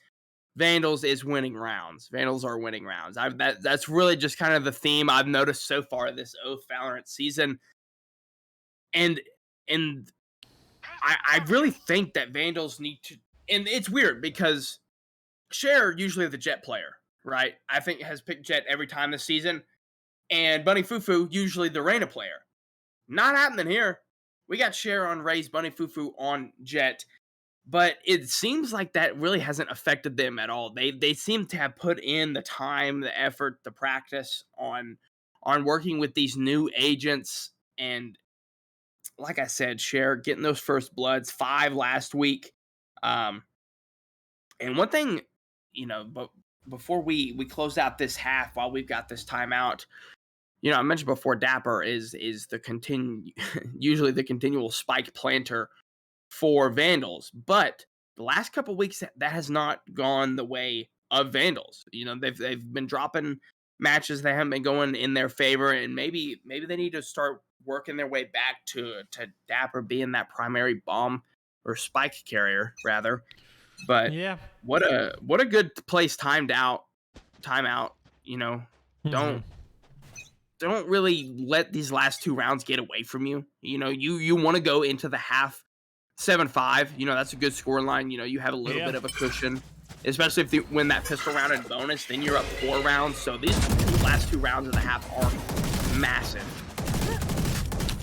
Vandals is winning rounds. Vandals are winning rounds. That's really just kind of the theme I've noticed so far this Oath Valorant season. And I really think that Vandals need to, and it's weird because Cher usually the Jet player, right? I think has picked Jet every time this season. And Bunny Fufu usually the Reyna player. Not happening here. We got Cher on Raze, Bunny Fufu on Jet. But it seems like that really hasn't affected them at all. They seem to have put in the time, the effort, the practice on working with these new agents. And like I said, Cher getting those first bloods, 5 last week. And one thing, but before we close out this half while we've got this timeout, I mentioned before Dapper is the usually the continual spike planter for Vandals, but the last couple weeks that has not gone the way of Vandals. They've been dropping matches that haven't been going in their favor, and maybe they need to start working their way back to Dapper being that primary bomb or spike carrier rather. But yeah, what a good place timeout. Don't really let these last 2 rounds get away from you. You want to go into the half 7-5, that's a good score line. You have a little bit of a cushion, especially if you win that pistol round and bonus, then you're up 4 rounds. So these last 2 rounds of the half are massive.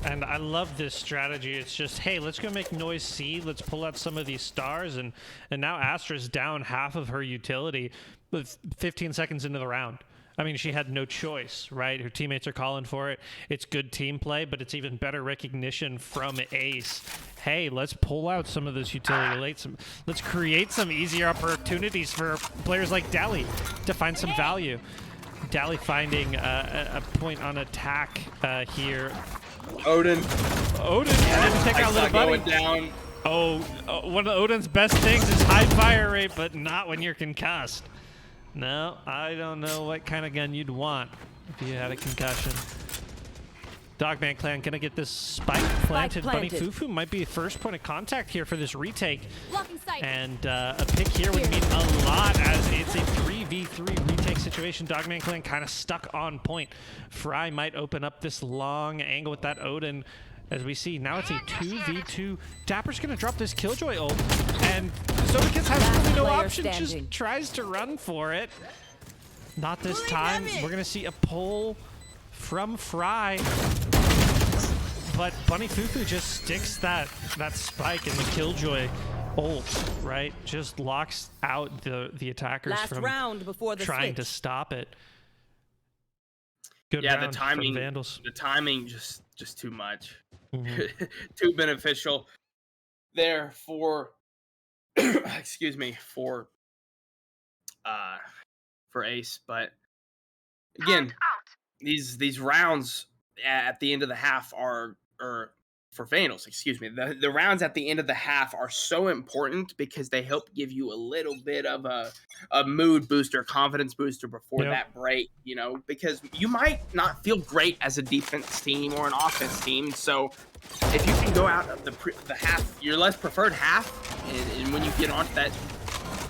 And I love this strategy. It's just, hey, let's go make noise C. Let's pull out some of these stars. And now Astra's down half of her utility with 15 seconds into the round. I mean, she had no choice, right? Her teammates are calling for it. It's good team play, but it's even better recognition from Ace. Hey, let's pull out some of this utility. Let's create some easier opportunities for players like Dally to find some value. Dally finding a point on attack here. Odin, yeah, take out little buddy. Going down. Oh, one of Odin's best things is high fire rate, but not when you're concussed. No, I don't know what kind of gun you'd want if you had a concussion. Dogman Clan gonna get this spike planted. Bunny Fufu might be the first point of contact here for this retake. And a pick here would mean a lot as it's a 3v3 retake situation. Dogman Clan kind of stuck on point. Fry might open up this long angle with that Odin. As we see, now it's a 2v2. Dapper's gonna drop this Killjoy ult, and Zodicus has really no option, just tries to run for it. Not this time. We're gonna see a pull from Fry, but Bunny Fufu just sticks that spike in the Killjoy ult, right? Just locks out the attackers from round before the trying to stop it. Good round the timing, from Vandals. The timing just too much. Mm-hmm. Too beneficial there for excuse me for Ace. But again, these rounds at the end of the half are for Vandals, excuse me. The rounds at the end of the half are so important because they help give you a little bit of a mood booster, confidence booster before that break, because you might not feel great as a defense team or an offense team. So if you can go out of the half, your less preferred half, and when you get onto that,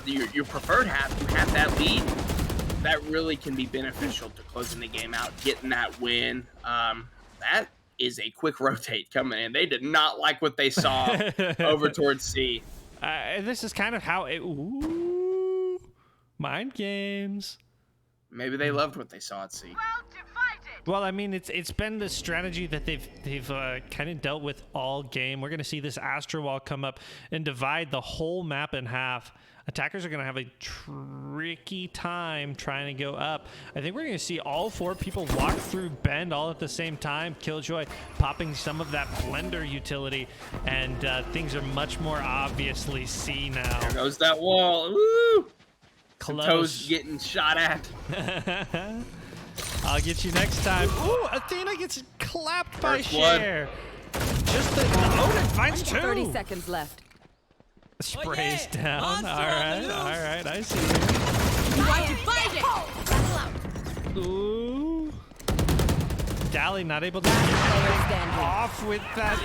your preferred half, you have that lead, that really can be beneficial to closing the game out, getting that win. That is a quick rotate coming in. They did not like what they saw over towards C. This is kind of how it. Ooh, mind games. Maybe they loved what they saw at C. Well, I mean, it's been the strategy that they've kind of dealt with all game. We're going to see this Astra Wall come up and divide the whole map in half. Attackers are going to have a tricky time trying to go up. I think we're going to see all 4 people walk through Bend all at the same time. Killjoy popping some of that Blender utility, and things are much more obviously C now. There goes that wall. Woo! Close. Toes getting shot at. I'll get you next time. Ooh, Athena gets clapped by First blood. Cher. Just the Odin finds 2. 30 seconds left. Sprays yeah. down. Monster All on right, the loose. all right. I see You want to fight it? you. Ooh. Dally not able to Player standing. off with that.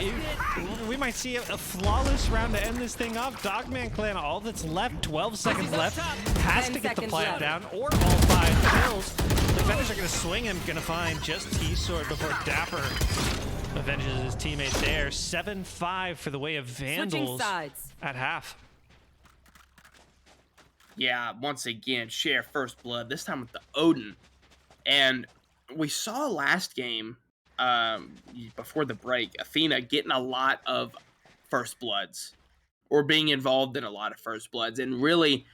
We might see a flawless round to end this thing off. Dogman Clan, all that's left, 12 seconds left. Has 10 to get the seconds plant left. down or all 5 kills. Defenders are going to swing him, going to find just T-Sword before Dapper avenges his teammate there. 7-5 for the way of Switching Vandals sides. at half. Yeah, once again, Cher first blood, this time with the Odin. And we saw last game, before the break, Athena getting a lot of first bloods, or being involved in a lot of first bloods. And really,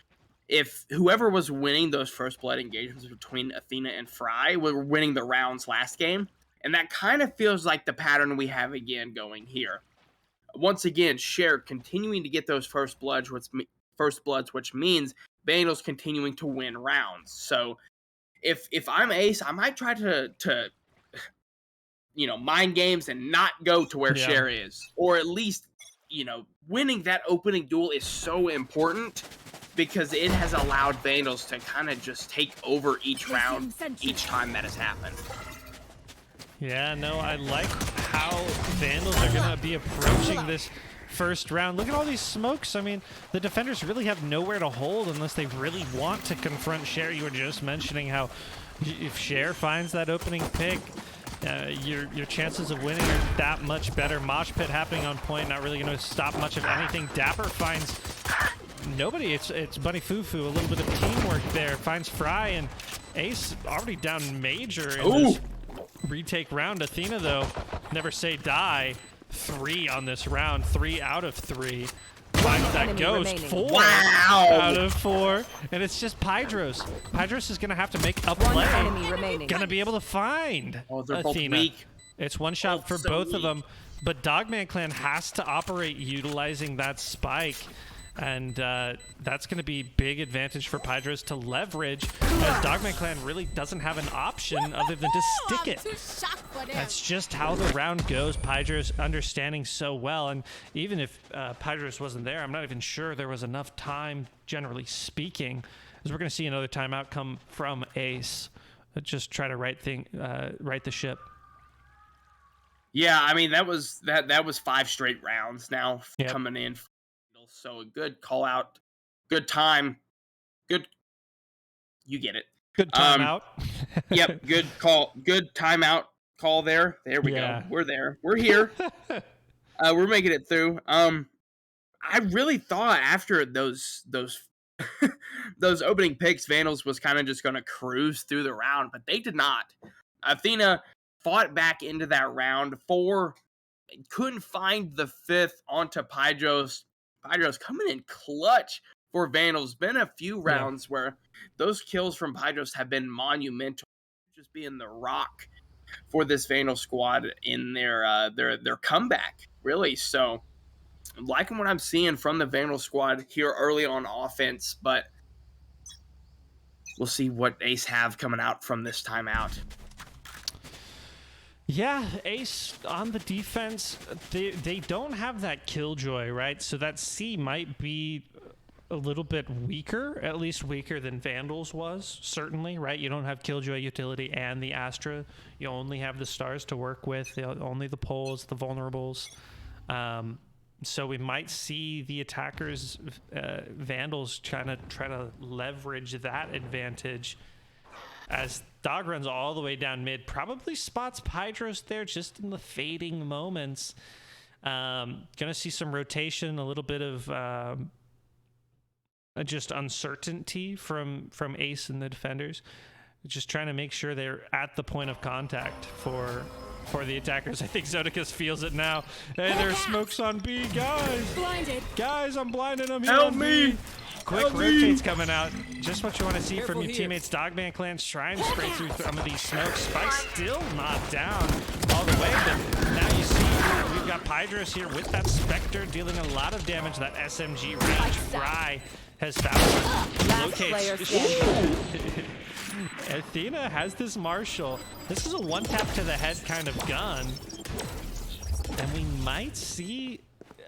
if whoever was winning those first blood engagements between Athena and Fry were winning the rounds last game. And that kind of feels like the pattern we have again going here. Once again, Cher continuing to get those first bloods, which means Vandals continuing to win rounds. So if I'm Ace, I might try to mind games and not go to where Cher is, or at least winning that opening duel is so important because it has allowed Vandals to kind of just take over each round each time that has happened. Yeah, no, I like how Vandals are going to be approaching this first round. Look at all these smokes. I mean, the defenders really have nowhere to hold unless they really want to confront Cher. You were just mentioning how if Cher finds that opening pick, your chances of winning are that much better. Mosh pit happening on point, not really going to stop much of anything. Dapper finds nobody. It's Bunny Fufu. A little bit of teamwork there. Finds Fry, and Ace already down major in this retake round. Athena, though, never say die. 3 on this round. 3 out of 3. Finds that ghost. remaining. 4 Wow. out of 4. And it's just Pydros. Pydros is going to have to make a One play. enemy remaining. Going to be able to find Oh, they're both Athena. weak. It's one shot Both for so both of weak. them. But Dogman Clan has to operate utilizing that spike. And that's going to be big advantage for Pydros to leverage, as Dogman Clan really doesn't have an option other than to stick it. That's just how the round goes. Pydros understanding so well, and even if Pydros wasn't there, I'm not even sure there was enough time, generally speaking, as we're going to see another timeout come from Ace. Just try to right the ship. Yeah, I mean that was 5 straight rounds now coming in. So a good call out, good time, good. You get it. Good timeout. Yep, good call, good timeout call there. There we go. We're there. We're here. We're making it through. I really thought after those those opening picks, Vandals was kind of just going to cruise through the round, but they did not. Athena fought back into that round 4, couldn't find the 5th onto Pydros. Pydros coming in clutch for Vandals. Been a few rounds where those kills from Pydros have been monumental, just being the rock for this Vandal squad in their comeback, really. So, liking what I'm seeing from the Vandal squad here early on offense, but we'll see what Ace have coming out from this timeout. Yeah, Ace on the defense, they don't have that Killjoy, right? So that C might be a little bit weaker, at least weaker than Vandals was, certainly, right? You don't have Killjoy utility and the Astra. You only have the stars to work with, only the poles, the vulnerables. So we might see the attackers, Vandals, try to leverage that advantage as Dog runs all the way down mid, probably spots Pydros there just in the fading moments. Gonna see some rotation, a little bit of just uncertainty from Ace and the defenders, just trying to make sure they're at the point of contact for the attackers. I think Zodicus feels it now. Hey, there's smokes on B, guys. Blinded. Guys, I'm blinded. I'm Help me. Quick Help me. rotates coming out. Just what you want to see Careful from your here. teammates. Dogman Clan's trying to spray through some of these smokes. Spike still not down all the way, but now you see we've got Pydros here with that Spectre dealing a lot of damage. That SMG range Fry has found. Last player standing. Athena has this Marshall. This is a one tap to the head kind of gun. And we might see,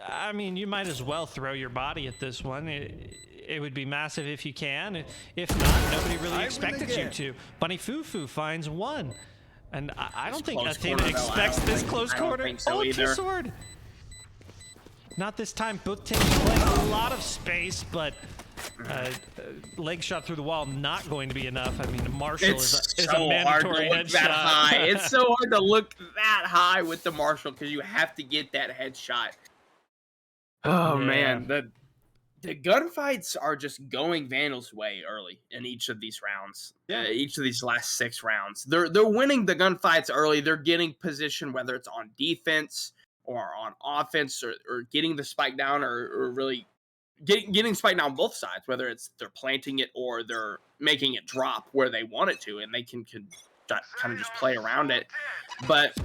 I mean, you might as well throw your body at this one. It would be massive if you can. If not, nobody really expected you to. Bunny Fufu finds one. And I don't think close Athena quarter, though. expects I don't this think- close I don't quarter. think so Oh, either. T-Sword. Not this time. Both teams playing a lot of space, but leg shot through the wall not going to be enough. I mean, Marshall It's is a so hard to mandatory look that headshot. high. It's so hard to look that high with the Marshall because you have to get that headshot. Oh Yeah. man, the gunfights are just going Vandal's way early in each of these rounds. Each of these last 6 rounds, they're winning the gunfights early. They're getting position, whether it's on defense or on offense, or getting the spike down, or really getting spike down both sides, whether it's they're planting it or they're making it drop where they want it to, and they can kind of just play around it. But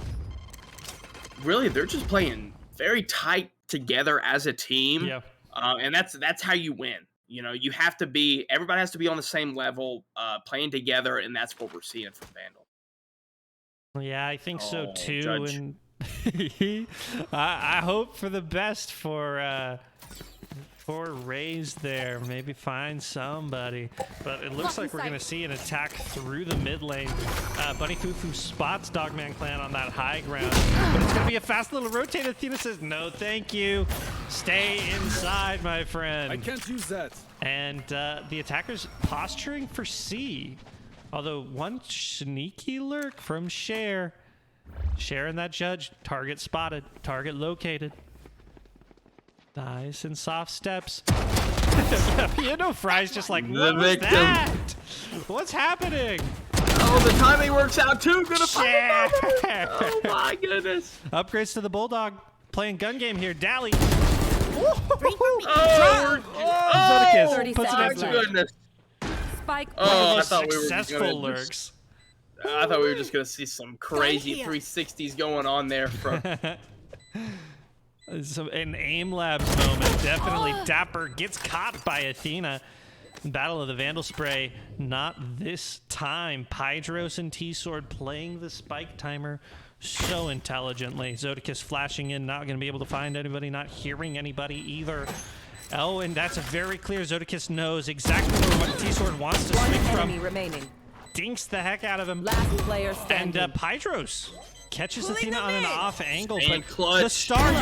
really, they're just playing very tight together as a team. Yeah. And that's how you win. You know, you have to be, everybody has to be on the same level, playing together, and that's what we're seeing from Vandal. Yeah, I think so Oh, too. Judge. And I hope for the best for Raze there. Maybe find somebody. But it looks like we're going to see an attack through the mid lane. Bunny Fufu spots Dogman Clan on that high ground. But it's going to be a fast little rotate. Athena says, no, thank you. Stay inside, my friend. I can't use that. And the attackers posturing for C. Although one sneaky lurk from Cher. Cher and that Judge. Target spotted. Target located. Nice and soft steps. Piano Fry's just like, what was victim. that? What's happening? Oh, the timing works out too. Gonna Cher. Oh my goodness. Upgrades to the Bulldog. Playing gun game here. Dally. Oh, Zodicus 30 puts it my in seconds there. left. goodness. Spike Oh, One I of the thought we were successful gonna lurks. I thought we were just gonna see some crazy here. 360s going on there from. So an aim labs moment. Definitely Dapper gets caught by Athena. Battle of the Vandal Spray. Not this time. Pydros and T-Sword playing the spike timer so intelligently. Zodicus flashing in, not going to be able to find anybody, not hearing anybody either. Oh, and that's a very clear. Zodicus knows exactly where what T-Sword wants to One swing enemy from. remaining. Dinks the heck out of him. Last player And standing. Pydros catches Pulling Athena them on an in. off angle, And but clutch. the star,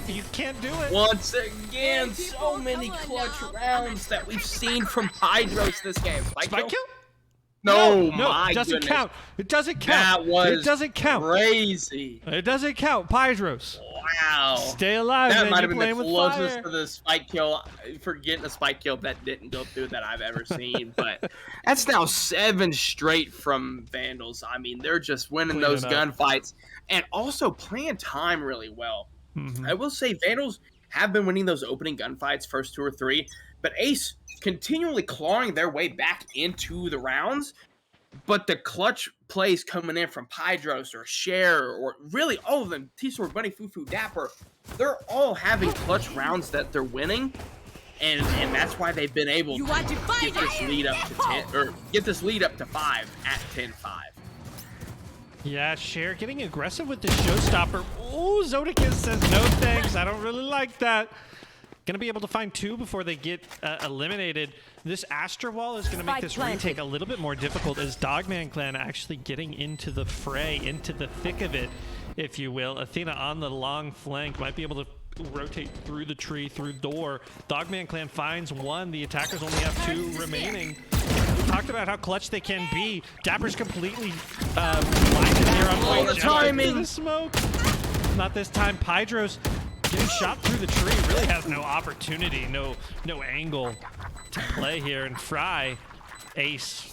you can't do it. Once again, so people, many come on clutch now. rounds that we've seen from Hydros this game. Spike kill? No, no, my it doesn't goodness. count. It doesn't count. That was it doesn't count. crazy. It doesn't count. Pydros, Wow. stay alive, That man. might You're have been playing the with closest fire. to the spike kill, for getting a spike kill that didn't go through that I've ever seen. But that's now 7 straight from Vandals. I mean, they're just winning Cleaning those up. gunfights and also playing time really well. Mhm. I will say Vandals have been winning those opening gunfights, first 2 or 3, but Ace continually clawing their way back into the rounds. But the clutch plays coming in from Pydros or Cher, or really all of them, T-Sword, Bunny, Fufu, Dapper, they're all having clutch rounds that they're winning, and that's why they've been able You to want to fight get this it? lead up to 10, or get this lead up to 5 at 10-5. Yeah, Cher getting aggressive with the showstopper. Ooh, Zodicus says no thanks. I don't really like that. Gonna be able to find 2 before they get eliminated. This Astra Wall is gonna make Spike this planted. retake a little bit more difficult as Dogman Clan actually getting into the fray, into the thick of it, if you will. Athena on the long flank might be able to rotate through the tree, through door. Dogman Clan finds 1. The attackers only have 2 remaining. talked about how clutch they can be. Dapper's completely blinded here on Oh, the timing! The smoke. Not this time. Pydros getting shot through the tree. Really has no opportunity, no angle to play here. And Fry, ace,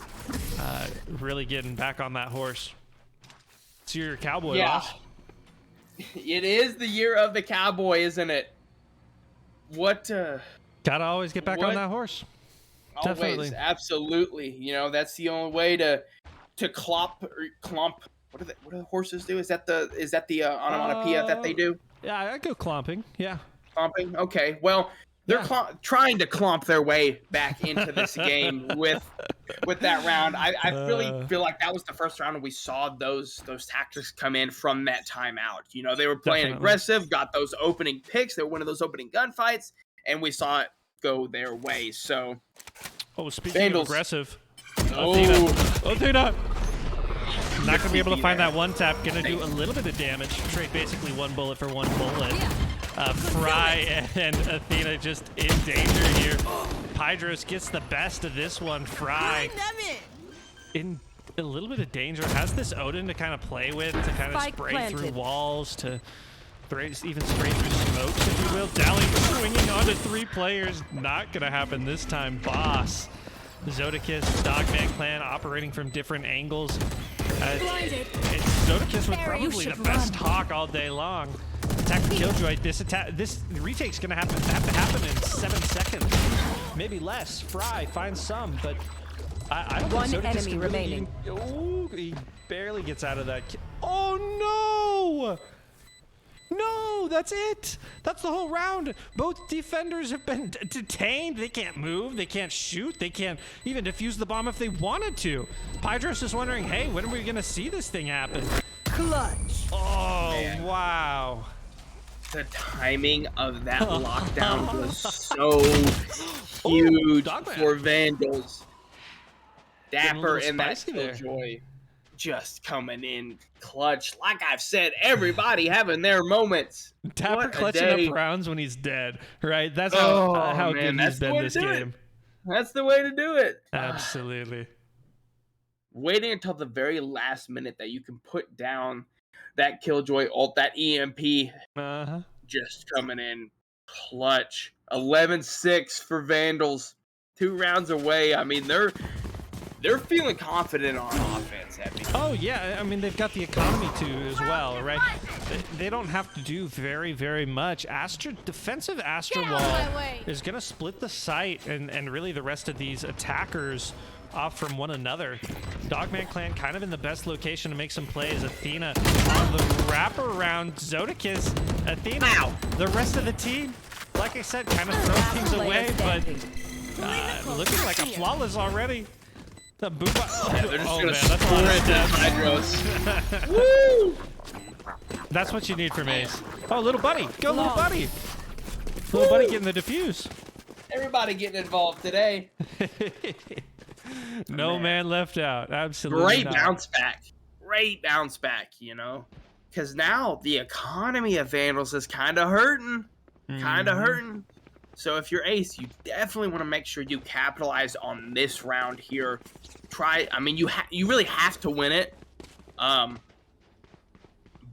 really getting back on that horse. It's your cowboy, Yeah. boss. It is the year of the cowboy, isn't it? What? Gotta always get back on What? that horse. Always, Definitely. absolutely. You know, that's the only way to clomp or clump. What do the horses do? Is that the onomatopoeia that they do? Yeah, I go clomping. Yeah. Clomping. Okay. Well, they're Yeah. trying to clomp their way back into this game with that round. I really feel like that was the first round we saw those tactics come in from that timeout. You know, they were playing Definitely. aggressive, got those opening picks, they were winning those opening gunfights, and we saw it go their way. So, Oh, speaking Vandals. of aggressive. oh, Athena. Not gonna be able to CP find there. that one tap. Gonna do a little bit of damage. Trade basically 1 bullet for 1 bullet. Fry and Athena just in danger here. Pydros gets the best of this one. Fry in a little bit of danger. Has this Odin to kind of play with, to kind of Spike spray through planted. walls, to even spray through smokes, if you will. Dally swinging onto 3 players. Not gonna happen this time. Boss. Zodicus, Dogman Clan operating from different angles. Zodicus was probably the best hawk all day long. Attack the Killjoy. This retake's gonna have to happen in 7 seconds, maybe less. Fry finds some, but I don't One think Zodicus enemy can remaining. Ooh, he barely gets out of that. Oh no! No, that's it. That's the whole round. Both defenders have been detained. They can't move. They can't shoot. They can't even defuse the bomb if they wanted to. Pydros is wondering, hey, when are we going to see this thing happen? Clutch. Oh, Man. wow. the timing of that lockdown was so huge Dogman. for Vandals. Getting a Dapper little and that spicy there. Killjoy just coming in clutch. Like I've said, everybody having their moments. Dapper What a clutching day. up rounds when he's dead, right? That's Oh, how man, good that's he's the been way to this do it. game. That's the way to do it. Absolutely. Waiting until the very last minute that you can put down that Killjoy ult, that EMP, Uh-huh. just coming in clutch. 11-6 for Vandals. 2 rounds away. I mean, they're feeling confident on offense. Oh, yeah. I mean, they've got the economy too as well, right? They don't have to do very, very much. Defensive Astra Get out of Wall my way. is going to split the site and really the rest of these attackers off from one another. Dogman Clan kind of in the best location to make some plays. Athena on the wraparound. Zodicus. Athena. Ow. The rest of the team, like I said, kind of throw things away, but looking like a flawless already. The Booba. Yeah, they're just Oh, gonna man, that's a lot of sprint steps. this Hydros. Woo! That's what you need from Ace. Oh, little buddy. Go, little buddy. Little buddy getting the defuse. Everybody getting involved today. No man left out. Absolutely Great not. bounce back. Great bounce back, you know? Because now the economy of Vandals is kind of hurting. Kind of hurting. So if you're Ace, you definitely want to make sure you capitalize on this round here. I mean, you really have to win it.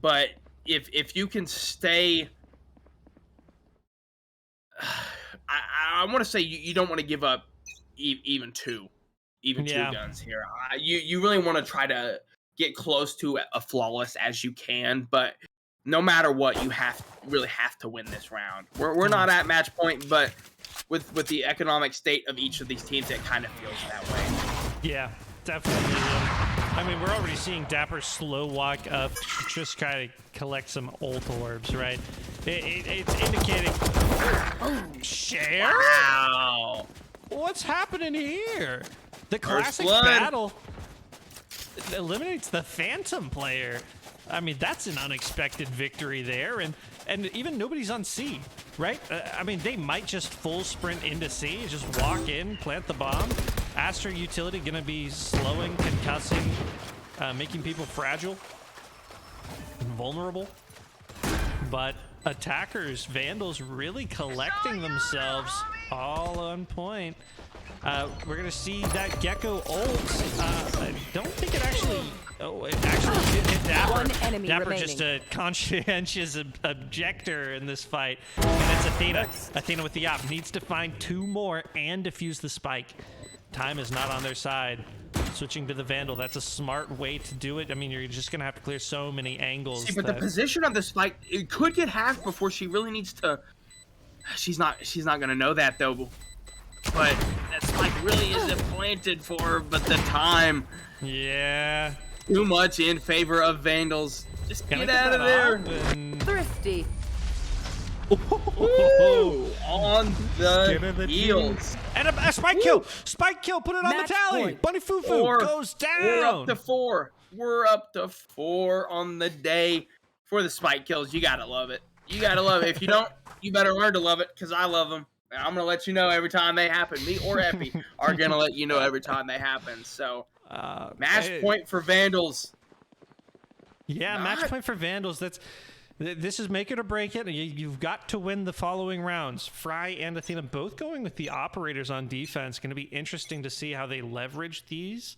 But if you can stay... I want to say you don't want to give up even two guns here. You really want to try to get close to a flawless as you can, but no matter what, you really have to win this round. We're not at match point, but with the economic state of each of these teams, it kind of feels that way. Yeah, definitely. I mean, we're already seeing Dapper slow walk up, just try to collect some ult orbs, right? It's indicating. Oh, share? Wow. What's happening here? The First classic blood. battle eliminates the Phantom player. I mean, that's an unexpected victory there, and even nobody's on C, right? I mean, they might just full sprint into C, just walk in, plant the bomb. Astra utility gonna be slowing, concussing, making people fragile and vulnerable. But attackers, Vandals really collecting themselves all on point. We're gonna see that Gecko ult. I don't think it actually. Oh, it actually hit Dapper. One enemy Dapper remaining. just a conscientious objector in this fight, and it's Athena. Athena with the op needs to find 2 more and defuse the spike. Time is not on their side. Switching to the Vandal, that's a smart way to do it. I mean, you're just gonna have to clear so many angles. See, but the position of the spike, it could get hacked before she really needs to. She's not gonna know that though. But that spike really isn't planted for her. But the time, yeah, too much in favor of Vandals. Just Gonna get out of there. Thrifty. Ooh, on the heels. And a spike kill! Spike kill, put it on the Match tally! point. Bunny Fufu goes down! We're up to 4. We're up to 4 on the day for the spike kills. You gotta love it. You gotta love it. If you don't, you better learn to love it, because I love them. And I'm gonna let you know every time they happen. Me or Epi are gonna let you know every time they happen. So, match point for Vandals. Yeah, match point for Vandals. This is make it or break it. You've got to win the following rounds. Fry and Athena both going with the operators on defense. Going to be interesting to see how they leverage these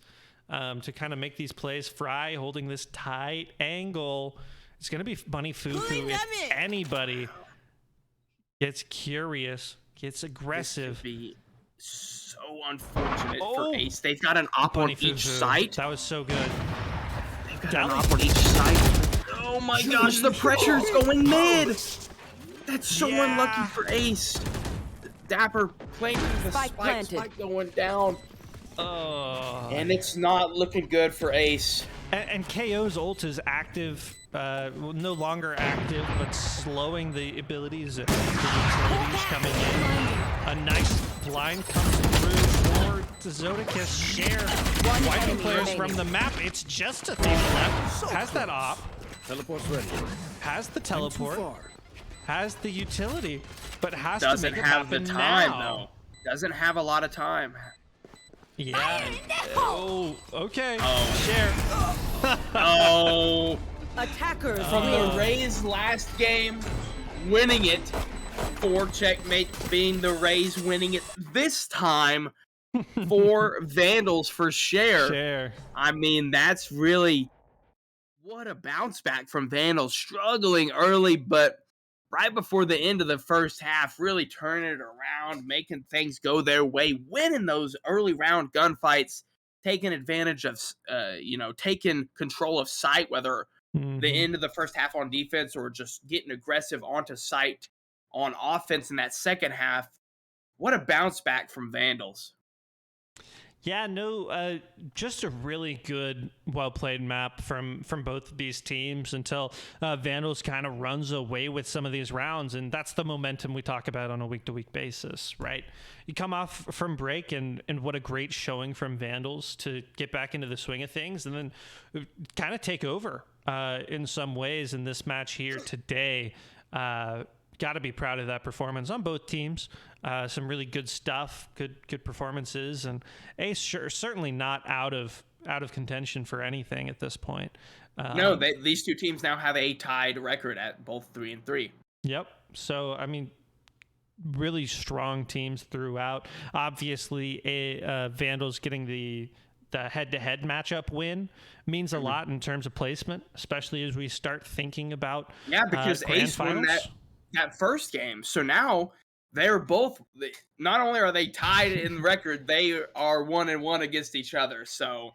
to kind of make these plays. Fry holding this tight angle. It's going to be Bunny Fufu. If anybody gets curious, gets aggressive. This could be so unfortunate for Ace. They've got an op on each site. That was so good. They've got an op on each site. Oh my gosh, the pressure's going mid! That's so unlucky for Ace. Dapper planting the spike going down. Oh. And it's not looking good for Ace. And KO's ult is active, well, no longer active, but slowing the abilities of the utilities coming in. A nice blind comes through for Zodicus. Share wiping players from the map. It's just a thing left. Has that op. Teleport's ready. Has the teleport. Has the utility, but has Doesn't to make it have the happen time now. though. Doesn't have a lot of time. Yeah. Oh, okay. Oh. Share. Oh. Attackers From win. the Rays last game, winning it. 4 checkmate being the Rays winning it this time. 4 Vandals for Share. Share. I mean, that's really what a bounce back from Vandals. Struggling early, but right before the end of the first half, really turning it around, making things go their way, winning those early round gunfights, taking advantage of, taking control of site, whether the end of the first half on defense or just getting aggressive onto site on offense in that second half. What a bounce back from Vandals. Yeah, no, just a really good, well-played map from both of these teams until Vandals kind of runs away with some of these rounds, and that's the momentum we talk about on a week-to-week basis, right? You come off from break, and what a great showing from Vandals to get back into the swing of things, and then kind of take over in some ways in this match here today. Got to be proud of that performance on both teams. Some really good stuff, good performances, and Ace certainly not out of contention for anything at this point. No, these two teams now have a tied record at both 3-3. Yep. So I mean, really strong teams throughout. Obviously, Vandals getting the head-to-head matchup win means a lot in terms of placement, especially as we start thinking about because grand Ace won finals. that first game. So now they're both, not only are they tied in record, they are 1-1 against each other. So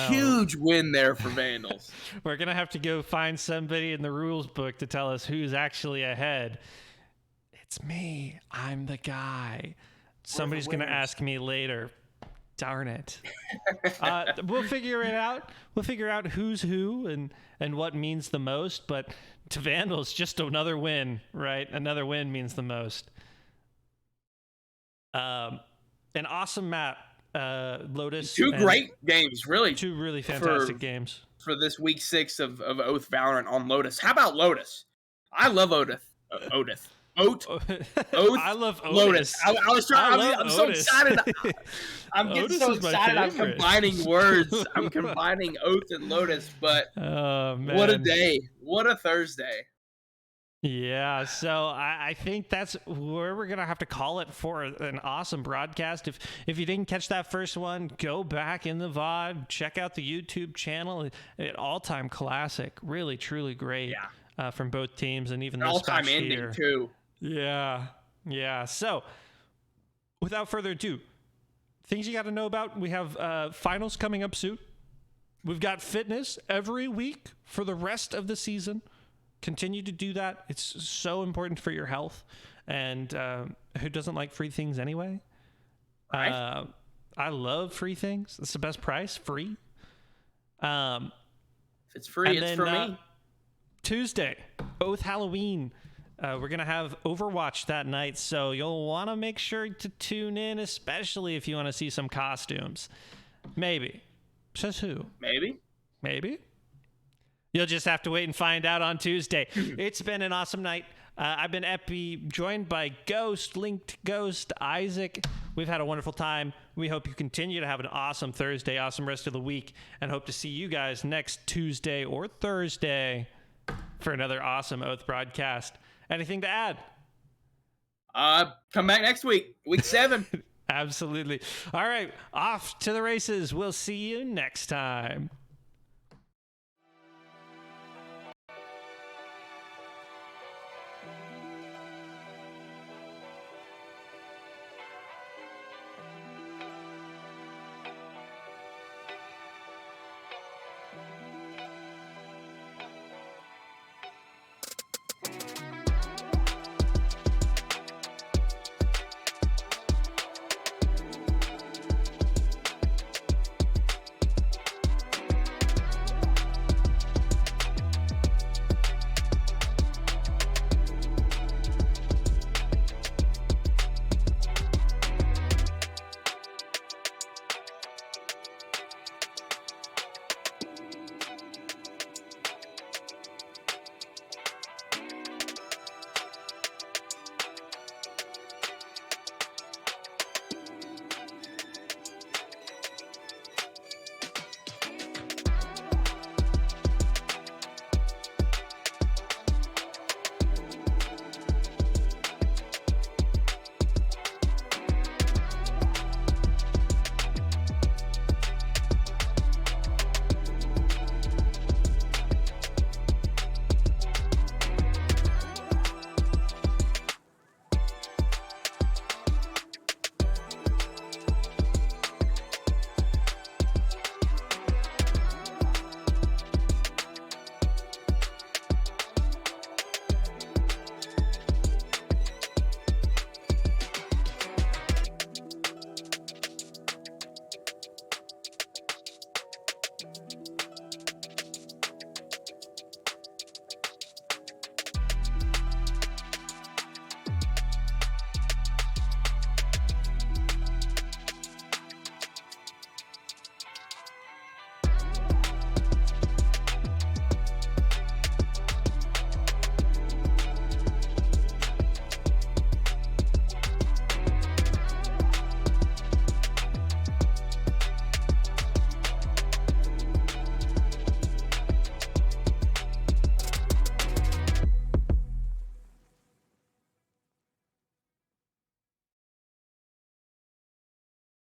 huge win there for Vandals. We're going to have to go find somebody in the rules book to tell us who's actually ahead. It's me. I'm the guy. Somebody's going to ask me later. Darn it. We'll figure it out. We'll figure out who's who and what means the most. But to Vandals, just another win, right? Another win means the most. An awesome map, Lotus. Two great games, really. Two really fantastic games. For this week 6 of Oath Valorant on Lotus. How about Lotus? I love Oath. I love Otis. Lotus. I'm so excited. I'm getting Otis so is my excited. I'm favorite. combining words. I'm combining Oath and Lotus, but Oh, man. what a day. What a Thursday. Yeah, so I think that's where we're gonna have to call it for an awesome broadcast. If you didn't catch that first one, go back in the VOD, check out the YouTube channel. An all-time classic, really truly great from both teams, and even An this all-time past ending year. too. Yeah. So, without further ado, things you got to know about. We have finals coming up soon. We've got fitness every week for the rest of the season. Continue to do that. It's so important for your health. And who doesn't like free things anyway? Right. I love free things. It's the best price, free. If it's free, it's for me. Tuesday, Oath Halloween. We're going to have Overwatch that night, so you'll want to make sure to tune in, especially if you want to see some costumes. Maybe. Says who? Maybe. You'll just have to wait and find out on Tuesday. It's been an awesome night. I've been Epi, joined by Ghost, Linked Ghost, Isaac. We've had a wonderful time. We hope you continue to have an awesome Thursday, awesome rest of the week, and hope to see you guys next Tuesday or Thursday for another awesome Oath broadcast. Anything to add? Come back next week, week 7. Absolutely. All right, off to the races. We'll see you next time.